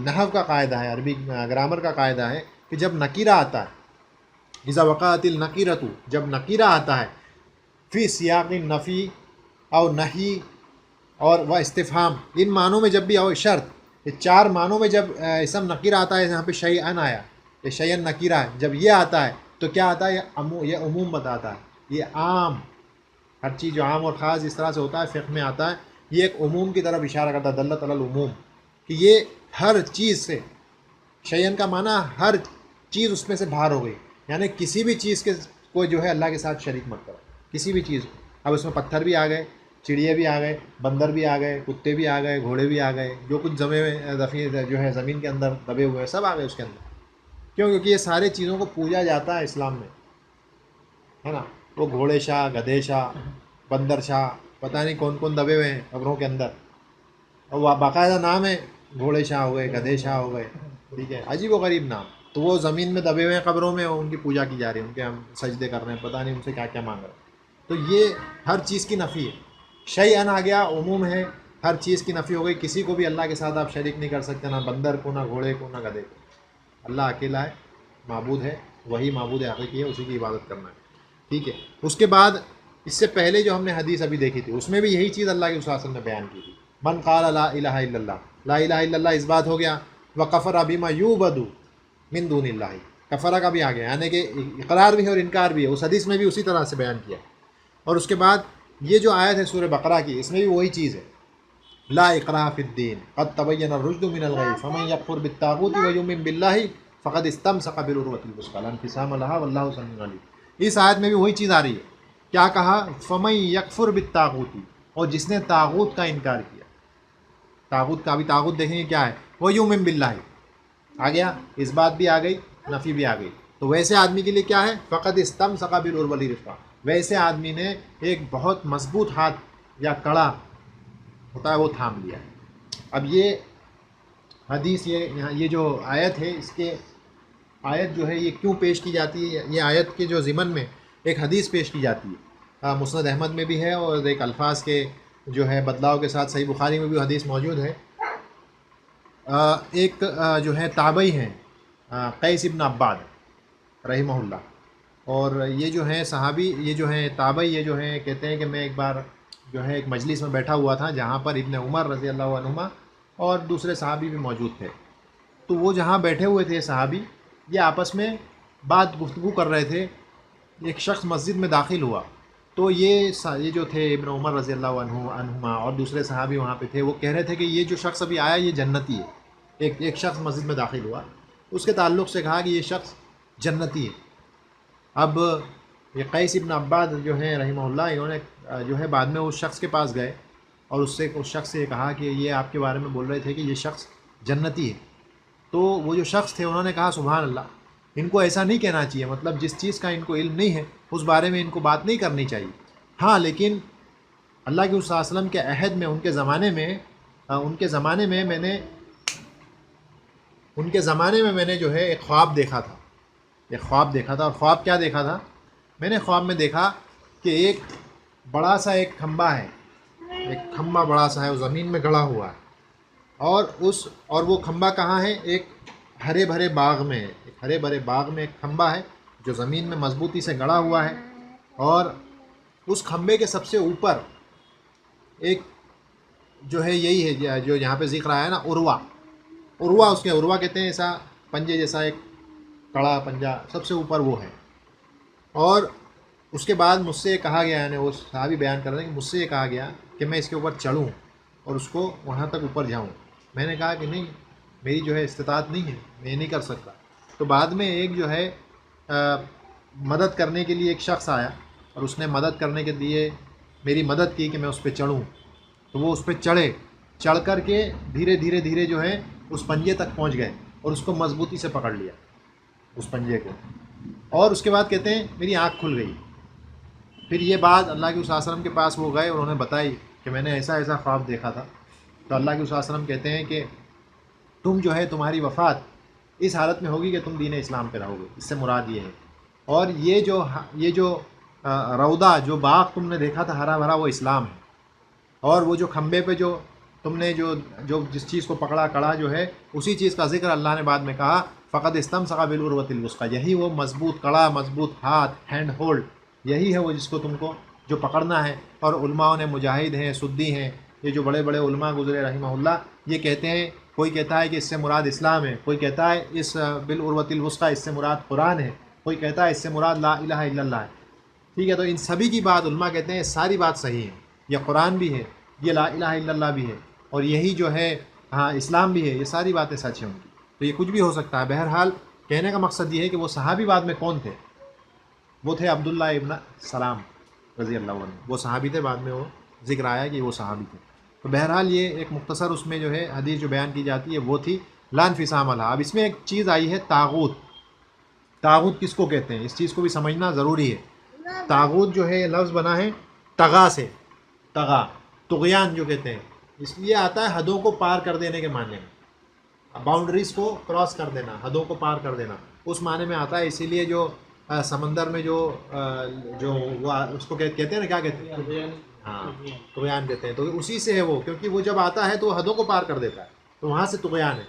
نحو کا قاعدہ ہے، عربی گرامر کا قاعدہ ہے کہ جب نکیرہ آتا ہے، اذا وقعت النکیرۃ، جب نکیرہ آتا ہے فی سیاق نفی او نہی اور و استفہام، ان معنوں میں جب بھی آؤ شرط، یہ چار معنوں میں جب اسم نکیرہ آتا ہے، یہاں پہ شیئن آیا، یہ شیئن نکیرہ ہے، جب یہ آتا ہے تو کیا آتا ہے؟ یہ عموم بتاتا ہے، یہ عام، ہر چیز جو عام اور خاص اس طرح سے ہوتا ہے فقہ میں آتا ہے، یہ ایک عموم کی طرف اشارہ کرتا ہے، دلت علی العموم، کہ یہ ہر چیز سے، شیئن کا معنی ہر چیز اس میں سے باہر ہو گئی، یعنی کسی بھی چیز کے کو جو ہے اللہ کے ساتھ شریک مت کرو، کسی بھی چیز کو۔ اب اس میں پتھر بھی آ گئے، چڑیے بھی آ گئے، بندر بھی آ گئے، کتے بھی آ گئے، گھوڑے بھی آ گئے، جو کچھ جو ہے زمین کے اندر دبے ہوئے ہیں سب آ گئے اس کے اندر۔ کیوں؟ کیونکہ یہ سارے چیزوں کو پوجا جاتا ہے اسلام میں، ہے نا؟ وہ گھوڑے شاہ، گدھے شاہ، بندر شاہ، پتہ نہیں کون کون دبے ہوئے ہیں قبروں کے اندر، اور وہ باقاعدہ نام ہے، گھوڑے شاہ ہو گئے، گدھے شاہ ہو گئے، ٹھیک ہے، عجیب و غریب نام، تو وہ زمین میں دبے ہوئے ہیں قبروں میں، اور ان کی پوجا کی جا رہی ہے، ان کے ہم سجدے کر رہے ہیں، پتہ نہیں ان سے کیا کیا مانگ رہے ہیں۔ تو یہ ہر چیز کی نفی ہے، شیئن آ گیا عموم ہے، ہر چیز کی نفی ہو گئی، کسی کو بھی اللہ کے ساتھ آپ شریک نہیں کر سکتے، نہ بندر کو، نہ گھوڑے کو، نہ گدھے کو۔ اللہ اکیلا ہے، معبود ہے، وہی معبود حقیقی ہے، اسی کی عبادت کرنا ہے، ٹھیک ہے۔ اس کے بعد اس سے پہلے جو ہم نے حدیث ابھی دیکھی تھی، اس میں بھی یہی چیز اللہ کے رسول صلی اللہ علیہ وسلم نے بیان کی تھی، من قال لا الہ الا اللہ، لا الہ الا اللہ اس بات ہو گیا، وکفر بما یعبد من دون اللہ، کفرہ کا بھی آ گیا، یعنی کہ اقرار بھی ہے اور انکار بھی ہے، اس حدیث میں بھی اسی طرح سے بیان کیا۔ اور اس کے بعد یہ جو آیت ہے سورہ بقرہ کی، اس میں بھی وہی چیز ہے، لا اکراہ فی الدین قد تبین الرشد من الغی فمن یکفر بالطاغوت ویؤمن باللہ فقد استمسک بالعروۃ الوثقی لا انفصام لها واللہ سمیع علیم۔ اس آیت میں بھی وہی چیز آ رہی ہے، کیا کہا؟ فمن یکفر بالطاغوت، اور جس نے طاغوت کا انکار کیا، طاغوت کا، ابھی طاغوت دیکھیں گے کیا ہے، ویؤمن باللہ آ گیا، اس بات بھی آ گئی، نفی بھی آ گئی، تو ویسے آدمی کے لیے کیا ہے؟ فقد استمسک بالعروۃ الوثقی، ویسے آدمی نے ایک بہت مضبوط ہاتھ یا کڑا ہوتا ہے وہ تھام لیا۔ اب یہ حدیث، یہ جو آیت ہے، اس کے آیت جو ہے یہ کیوں پیش کی جاتی ہے؟ یہ آیت کے جو ضمن میں ایک حدیث پیش کی جاتی ہے، مسند احمد میں بھی ہے، اور ایک الفاظ کے جو ہے بدلاؤ کے ساتھ صحیح بخاری میں بھی حدیث موجود ہے۔ ایک جو ہے تابعی ہیں قیس ابن عباد رحمہ اللہ، اور یہ جو ہیں صحابی، یہ جو ہیں تابعی، یہ جو ہیں کہتے ہیں کہ میں ایک بار جو ہے ایک مجلس میں بیٹھا ہوا تھا جہاں پر ابن عمر رضی اللہ عنہما اور دوسرے صحابی بھی موجود تھے، تو وہ جہاں بیٹھے ہوئے تھے صحابی، یہ آپس میں بات گفتگو کر رہے تھے، ایک شخص مسجد میں داخل ہوا، تو یہ جو تھے ابن عمر رضی اللہ عنہما اور دوسرے صحابی وہاں پہ تھے، وہ کہہ رہے تھے کہ یہ جو شخص ابھی آیا یہ جنتی ہے، ایک شخص مسجد میں داخل ہوا، اس کے تعلق سے کہا کہ یہ شخص جنتی ہے۔ اب یہ قیس ابن عباد جو ہیں رحمہ اللہ، انہوں نے جو ہے بعد میں اس شخص کے پاس گئے اور اس شخص سے کہا کہ یہ آپ کے بارے میں بول رہے تھے کہ یہ شخص جنتی ہے، تو وہ جو شخص تھے انہوں نے کہا سبحان اللہ، ان کو ایسا نہیں کہنا چاہیے، مطلب جس چیز کا ان کو علم نہیں ہے اس بارے میں ان کو بات نہیں کرنی چاہیے، ہاں لیکن اللہ کے صلی اللہ علیہ وسلم کے عہد میں، ان کے زمانے میں میں نے جو ہے ایک خواب دیکھا تھا، اور خواب کیا دیکھا تھا؟ میں نے خواب میں دیکھا کہ ایک بڑا سا ایک کھمبا ہے، ایک کھمبا بڑا سا ہے، وہ زمین میں گڑا ہوا ہے، اور وہ کھمبا کہاں ہے؟ ایک ہرے بھرے باغ میں ہے، ایک کھمبا ہے جو زمین میں مضبوطی سے گڑا ہوا ہے، اور اس کھمبے کے سب سے اوپر ایک جو ہے یہی ہے جو یہاں پہ ذکر آیا ہے نا، عروہ، اس کے عروہ کہتے ہیں، ایسا پنجے جیسا ایک کڑا پنجہ، سب سے اوپر وہ ہے۔ اور اس کے بعد مجھ سے یہ کہا گیا، یعنی وہ صحابی بیان کر رہے ہیں کہ مجھ سے یہ کہا گیا کہ میں اس کے اوپر چڑھوں اور اس کو وہاں تک اوپر جاؤں۔ میں نے کہا کہ نہیں، میری جو ہے استطاعت نہیں ہے، میں یہ نہیں کر سکتا۔ تو بعد میں ایک جو ہے مدد کرنے کے لیے ایک شخص آیا اور اس نے مدد کرنے کے لیے میری مدد کی کہ میں اس پہ چڑھوں. تو وہ اس پہ چڑھ کر کے دھیرے دھیرے دھیرے جو ہے اس پنجے تک پہنچ گئے اور اس کو مضبوطی سے پکڑ لیا اس پنجے کو. اور اس کے بعد کہتے ہیں میری آنکھ کھل گئی. پھر یہ بات اللہ کے رسول صلی اللہ علیہ وسلم کے پاس وہ گئے اور انہوں نے بتائی کہ میں نے ایسا ایسا خواب دیکھا تھا. تو اللہ کے رسول صلی اللہ علیہ وسلم کہتے ہیں کہ تم جو ہے تمہاری وفات اس حالت میں ہوگی کہ تم دین اسلام پہ رہو گے. اس سے مراد یہ ہے. اور یہ جو روضہ جو باغ تم نے دیکھا تھا ہرا بھرا وہ اسلام ہے. اور وہ جو کھمبے پہ جو تم نے جو جس چیز کو پکڑا کڑا جو ہے اسی چیز کا ذکر اللہ نے بعد میں کہا فقط استمسک بالعروۃ الوثقی. یہی وہ مضبوط کڑا مضبوط ہاتھ ہینڈ ہولڈ یہی ہے وہ جس کو تم کو جو پکڑنا ہے. اور علماء نے مجاہد ہیں سدی ہیں یہ جو بڑے بڑے علماء گزرے رحمہ اللہ یہ کہتے ہیں کوئی کہتا ہے کہ اس سے مراد اسلام ہے, کوئی کہتا ہے اس بالعروۃ الوثقی اس سے مراد قرآن ہے, کوئی کہتا ہے اس سے مراد لا الہ الا اللہ ہے. ٹھیک ہے, تو ان سبھی کی بات علماء کہتے ہیں ساری بات صحیح ہے. یہ قرآن بھی ہے, یہ لا الہ الا اللہ بھی ہے, اور یہی جو ہے ہاں اسلام بھی ہے. یہ ساری باتیں سچ ہیں ان کی. تو یہ کچھ بھی ہو سکتا ہے. بہرحال کہنے کا مقصد یہ ہے کہ وہ صحابی بعد میں کون تھے؟ وہ تھے عبداللہ ابن سلام رضی اللہ عنہ. وہ صحابی تھے, بعد میں وہ ذکر آیا کہ وہ صحابی تھے. تو بہرحال یہ ایک مختصر اس میں جو ہے حدیث جو بیان کی جاتی ہے وہ تھی لا انفصام لہا. اب اس میں ایک چیز آئی ہے طاغوت. طاغوت کس کو کہتے ہیں اس چیز کو بھی سمجھنا ضروری ہے. طاغوت جو ہے لفظ بنا ہے طغا سے. طغا طغیان جو کہتے ہیں اس لیے آتا ہے حدوں کو پار کر دینے کے معنی میں. باؤنڈریز کو کراس کر دینا, حدوں کو پار کر دینا اس معنی میں آتا ہے. اسی لیے جو سمندر میں جو وہ اس کو کہتے ہیں نا, کیا کہتے ہیں؟ ہاں طغیان کہتے ہیں. تو اسی سے ہے وہ, کیونکہ وہ جب آتا ہے تو وہ حدوں کو پار کر دیتا ہے, تو وہاں سے طغیان ہے.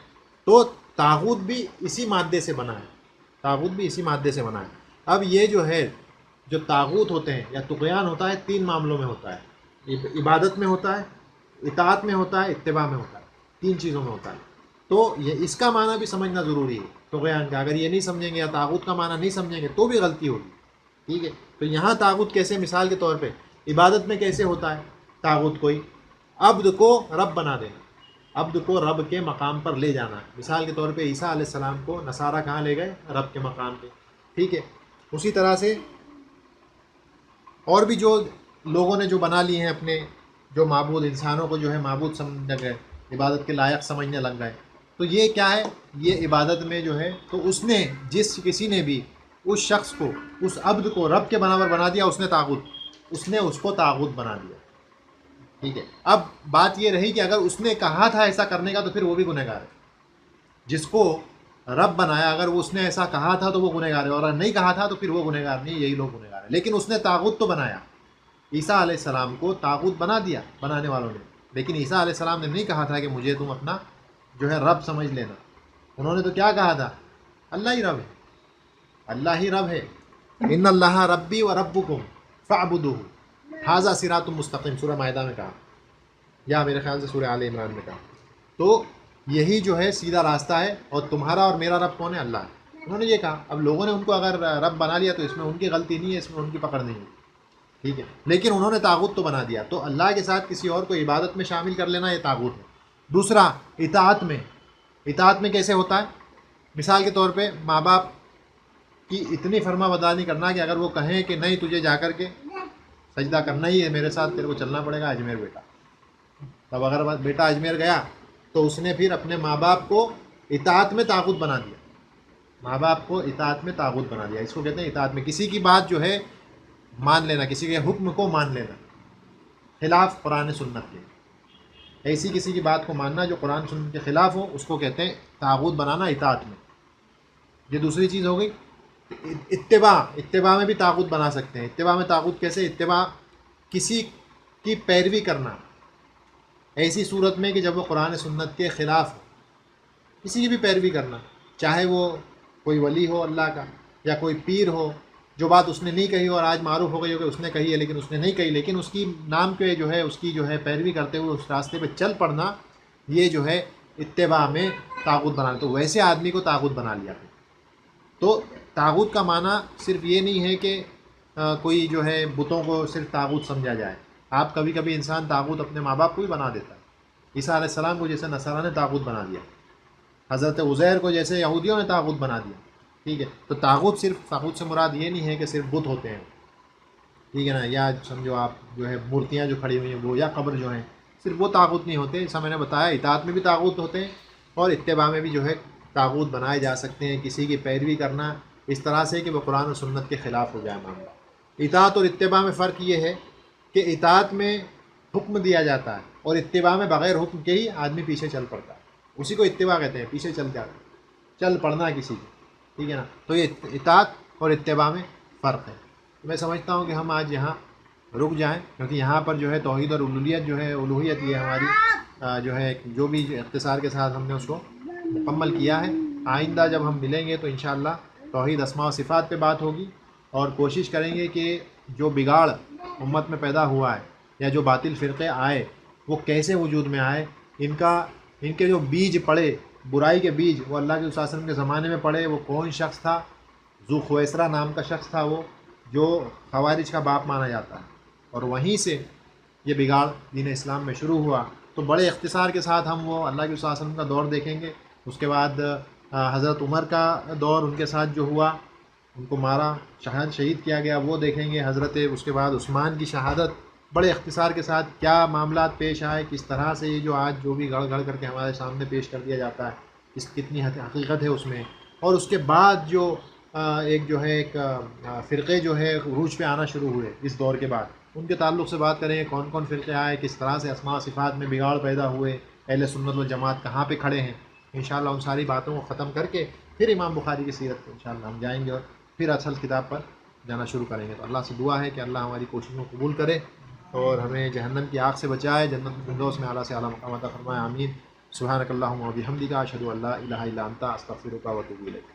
تو طاغوت بھی اسی مادے سے بنا ہے. طاغوت بھی اسی مادے سے بنا ہے. اب یہ جو ہے جو طاغوت ہوتے ہیں یا طغیان ہوتا ہے تین معاملوں میں ہوتا ہے. عبادت میں ہوتا ہے, اطاعت میں ہوتا ہے, اتباع میں ہوتا ہے. تین چیزوں میں ہوتا ہے. تو یہ اس کا معنی بھی سمجھنا ضروری ہے طغیان کا. اگر یہ نہیں سمجھیں گے یا طاغوت کا معنی نہیں سمجھیں گے تو بھی غلطی ہوگی. ٹھیک ہے, تو یہاں طاغوت کیسے, مثال کے طور پہ عبادت میں کیسے ہوتا ہے طاغوت کوئی عبد کو رب بنا دینا, عبد کو رب کے مقام پر لے جانا. مثال کے طور پہ عیسیٰ علیہ السلام کو نصارہ کہاں لے گئے؟ رب کے مقام پہ. ٹھیک ہے, اسی طرح سے اور بھی جو لوگوں نے جو بنا لیے ہیں اپنے جو معبود, انسانوں کو جو ہے معبود سمجھنے گئے, عبادت کے لائق سمجھنے لگ گئے. تو یہ کیا ہے, یہ عبادت میں جو ہے تو اس نے کسی نے بھی اس شخص کو اس عبد کو رب کے برابر بنا دیا, اس نے اس کو طاغوت بنا دیا. ٹھیک ہے, اب بات یہ رہی کہ اگر اس نے کہا تھا ایسا کرنے کا تو پھر وہ بھی گنہگار ہے. جس کو رب بنایا اگر اس نے ایسا کہا تھا تو وہ گنہگار ہے, اور اگر نہیں کہا تھا تو پھر وہ گنہگار نہیں, یہی لوگ گنہگار ہیں. لیکن اس نے طاغوت تو بنایا, عیسیٰ علیہ السلام کو طاغوت بنا دیا بنانے والوں نے. لیکن عیسیٰ علیہ السلام نے نہیں کہا تھا کہ مجھے تم اپنا جو ہے رب سمجھ لینا. انہوں نے تو کیا کہا تھا, اللہ ہی رب ہے, اللہ ہی رب ہے. ان اللہ ربی و ربکم فاعبدوہ ھذا صراط مستقیم, سورہ مائدہ میں کہا, یا میرے خیال سے سورہ آل عمران میں کہا. تو یہی جو ہے سیدھا راستہ ہے, اور تمہارا اور میرا رب کون ہے؟ اللہ ہے. انہوں نے یہ کہا. اب لوگوں نے ان کو اگر رب بنا لیا تو اس میں ان کی غلطی نہیں ہے, اس میں ان کی پکڑ نہیں ہے. ٹھیک ہے, لیکن انہوں نے طاغوت تو بنا دیا. تو اللہ کے ساتھ کسی اور کو عبادت میں شامل کر لینا یہ طاغوت ہے. دوسرا اطاعت میں کیسے ہوتا ہے؟ مثال کے طور پہ ماں باپ کی اتنی فرما برداری کرنا کہ اگر وہ کہیں کہ نہیں تجھے جا کر کے سجدہ کرنا ہی ہے میرے ساتھ, تیرے کو چلنا پڑے گا اجمیر بیٹا. تب اگر بیٹا اجمیر گیا تو اس نے پھر اپنے ماں باپ کو اطاعت میں طاغوت بنا دیا. ماں باپ کو اطاعت میں طاغوت بنا دیا. اس کو کہتے ہیں اطاعت میں کسی کی بات جو ہے مان لینا, کسی کے حکم کو مان لینا خلاف قرآن سنت کے. ایسی کسی کی بات کو ماننا جو قرآن سنت کے خلاف ہو اس کو کہتے ہیں طاغوت بنانا اطاعت میں. یہ دوسری چیز ہو گئی. اتباع میں بھی طاغوت بنا سکتے ہیں. اتباع میں طاغوت کیسے؟ اتباع کسی کی پیروی کرنا ایسی صورت میں کہ جب وہ قرآن سنت کے خلاف ہو, کسی کی بھی پیروی کرنا, چاہے وہ کوئی ولی ہو اللہ کا یا کوئی پیر ہو, جو بات اس نے نہیں کہی اور آج معروف ہو گئی ہو کہ اس نے کہی ہے لیکن اس نے نہیں کہی, لیکن اس کی نام پہ جو ہے اس کی جو ہے پیروی کرتے ہوئے اس راستے پہ چل پڑنا, یہ جو ہے اتباع میں طاغوت بنا. تو ویسے آدمی کو طاغوت بنا لیا. تو طاغوت کا معنی صرف یہ نہیں ہے کہ کوئی جو ہے بتوں کو صرف طاغوت سمجھا جائے. آپ کبھی کبھی انسان طاغوت اپنے ماں باپ کو بھی بنا دیتا ہے. عیسیٰ علیہ السلام کو جیسے نصارہ نے طاغوت بنا دیا, حضرت عزیر کو جیسے یہودیوں نے طاغوت بنا دیا. ٹھیک ہے. تو طاغوت سے مراد یہ نہیں ہے کہ صرف بت ہوتے ہیں، ٹھیک ہے نا، یا سمجھو آپ جو ہے مورتیاں جو کھڑی ہوئی ہیں وہ، یا قبر جو ہیں، صرف وہ طاغوت نہیں ہوتے. جیسا میں نے بتایا اطاعت میں بھی طاغوت ہوتے ہیں اور اتباع میں بھی جو ہے طاغوت بنائے جا سکتے ہیں. کسی کی پیروی کرنا اس طرح سے کہ وہ قرآن و سنت کے خلاف ہو جائے معاملہ. اطاعت اور اتباع میں فرق یہ ہے کہ اطاعت میں حکم دیا جاتا ہے اور اتباع میں بغیر حکم کے ہی آدمی پیچھے چل پڑتا ہے، اسی کو اتباع کہتے ہیں، پیچھے چل پڑنا کسی کی، ٹھیک ہے نا. تو یہ اطاعت اور اتباع میں فرق ہے. میں سمجھتا ہوں کہ ہم آج یہاں رک جائیں، کیونکہ یہاں پر جو ہے توحید اور الوہیت جو ہے، الوہیت یہ ہماری جو ہے جو بھی اختصار کے ساتھ ہم نے اس کو مکمل کیا ہے. آئندہ جب ہم ملیں گے تو انشاءاللہ توحید اسماء و صفات پہ بات ہوگی، اور کوشش کریں گے کہ جو بگاڑ امت میں پیدا ہوا ہے یا جو باطل فرقے آئے وہ کیسے وجود میں آئے، ان کے جو بیج پڑے، برائی کے بیج، وہ اللہ کے رسول صلی اللہ علیہ وسلم کے زمانے میں پڑے. وہ کون شخص تھا؟ ذو خویسرہ نام کا شخص تھا، وہ جو خوارج کا باپ مانا جاتا ہے، اور وہیں سے یہ بگاڑ دین اسلام میں شروع ہوا. تو بڑے اختصار کے ساتھ ہم وہ اللہ کے رسول صلی اللہ علیہ وسلم کا دور دیکھیں گے. اس کے بعد حضرت عمر کا دور ان کے ساتھ جو ہوا، ان کو مارا، شہید کیا گیا، وہ دیکھیں گے. اس کے بعد عثمان کی شہادت، بڑے اختصار کے ساتھ کیا معاملات پیش آئے، کس طرح سے یہ جو آج جو بھی گڑھ گڑھ کر کے ہمارے سامنے پیش کر دیا جاتا ہے، کتنی حقیقت ہے اس میں. اور اس کے بعد جو ایک فرقے جو ہے عروج پہ آنا شروع ہوئے اس دور کے بعد، ان کے تعلق سے بات کریں گے. کون کون فرقے آئے، کس طرح سے اسماء و صفات میں بگاڑ پیدا ہوئے، اہل سنت و جماعت کہاں پہ کھڑے ہیں. انشاءاللہ ان ساری باتوں کو ختم کر کے پھر امام بخاری کی سیرت پہ انشاءاللہ ہم جائیں گے، اور پھر اصل کتاب پر جانا شروع کریں گے. تو اللہ سے دعا ہے کہ اللہ ہماری کوششوں کو قبول کرے اور ہمیں جہنم کی آگ سے بچائے، جنت الفردوس میں اعلیٰ سے اعلیٰ مقام عطا فرمائے. آمین. سبحانک اللہم و بحمدک، اشہد ان لا الہ الا انت، استغفرک و اتوب الیک.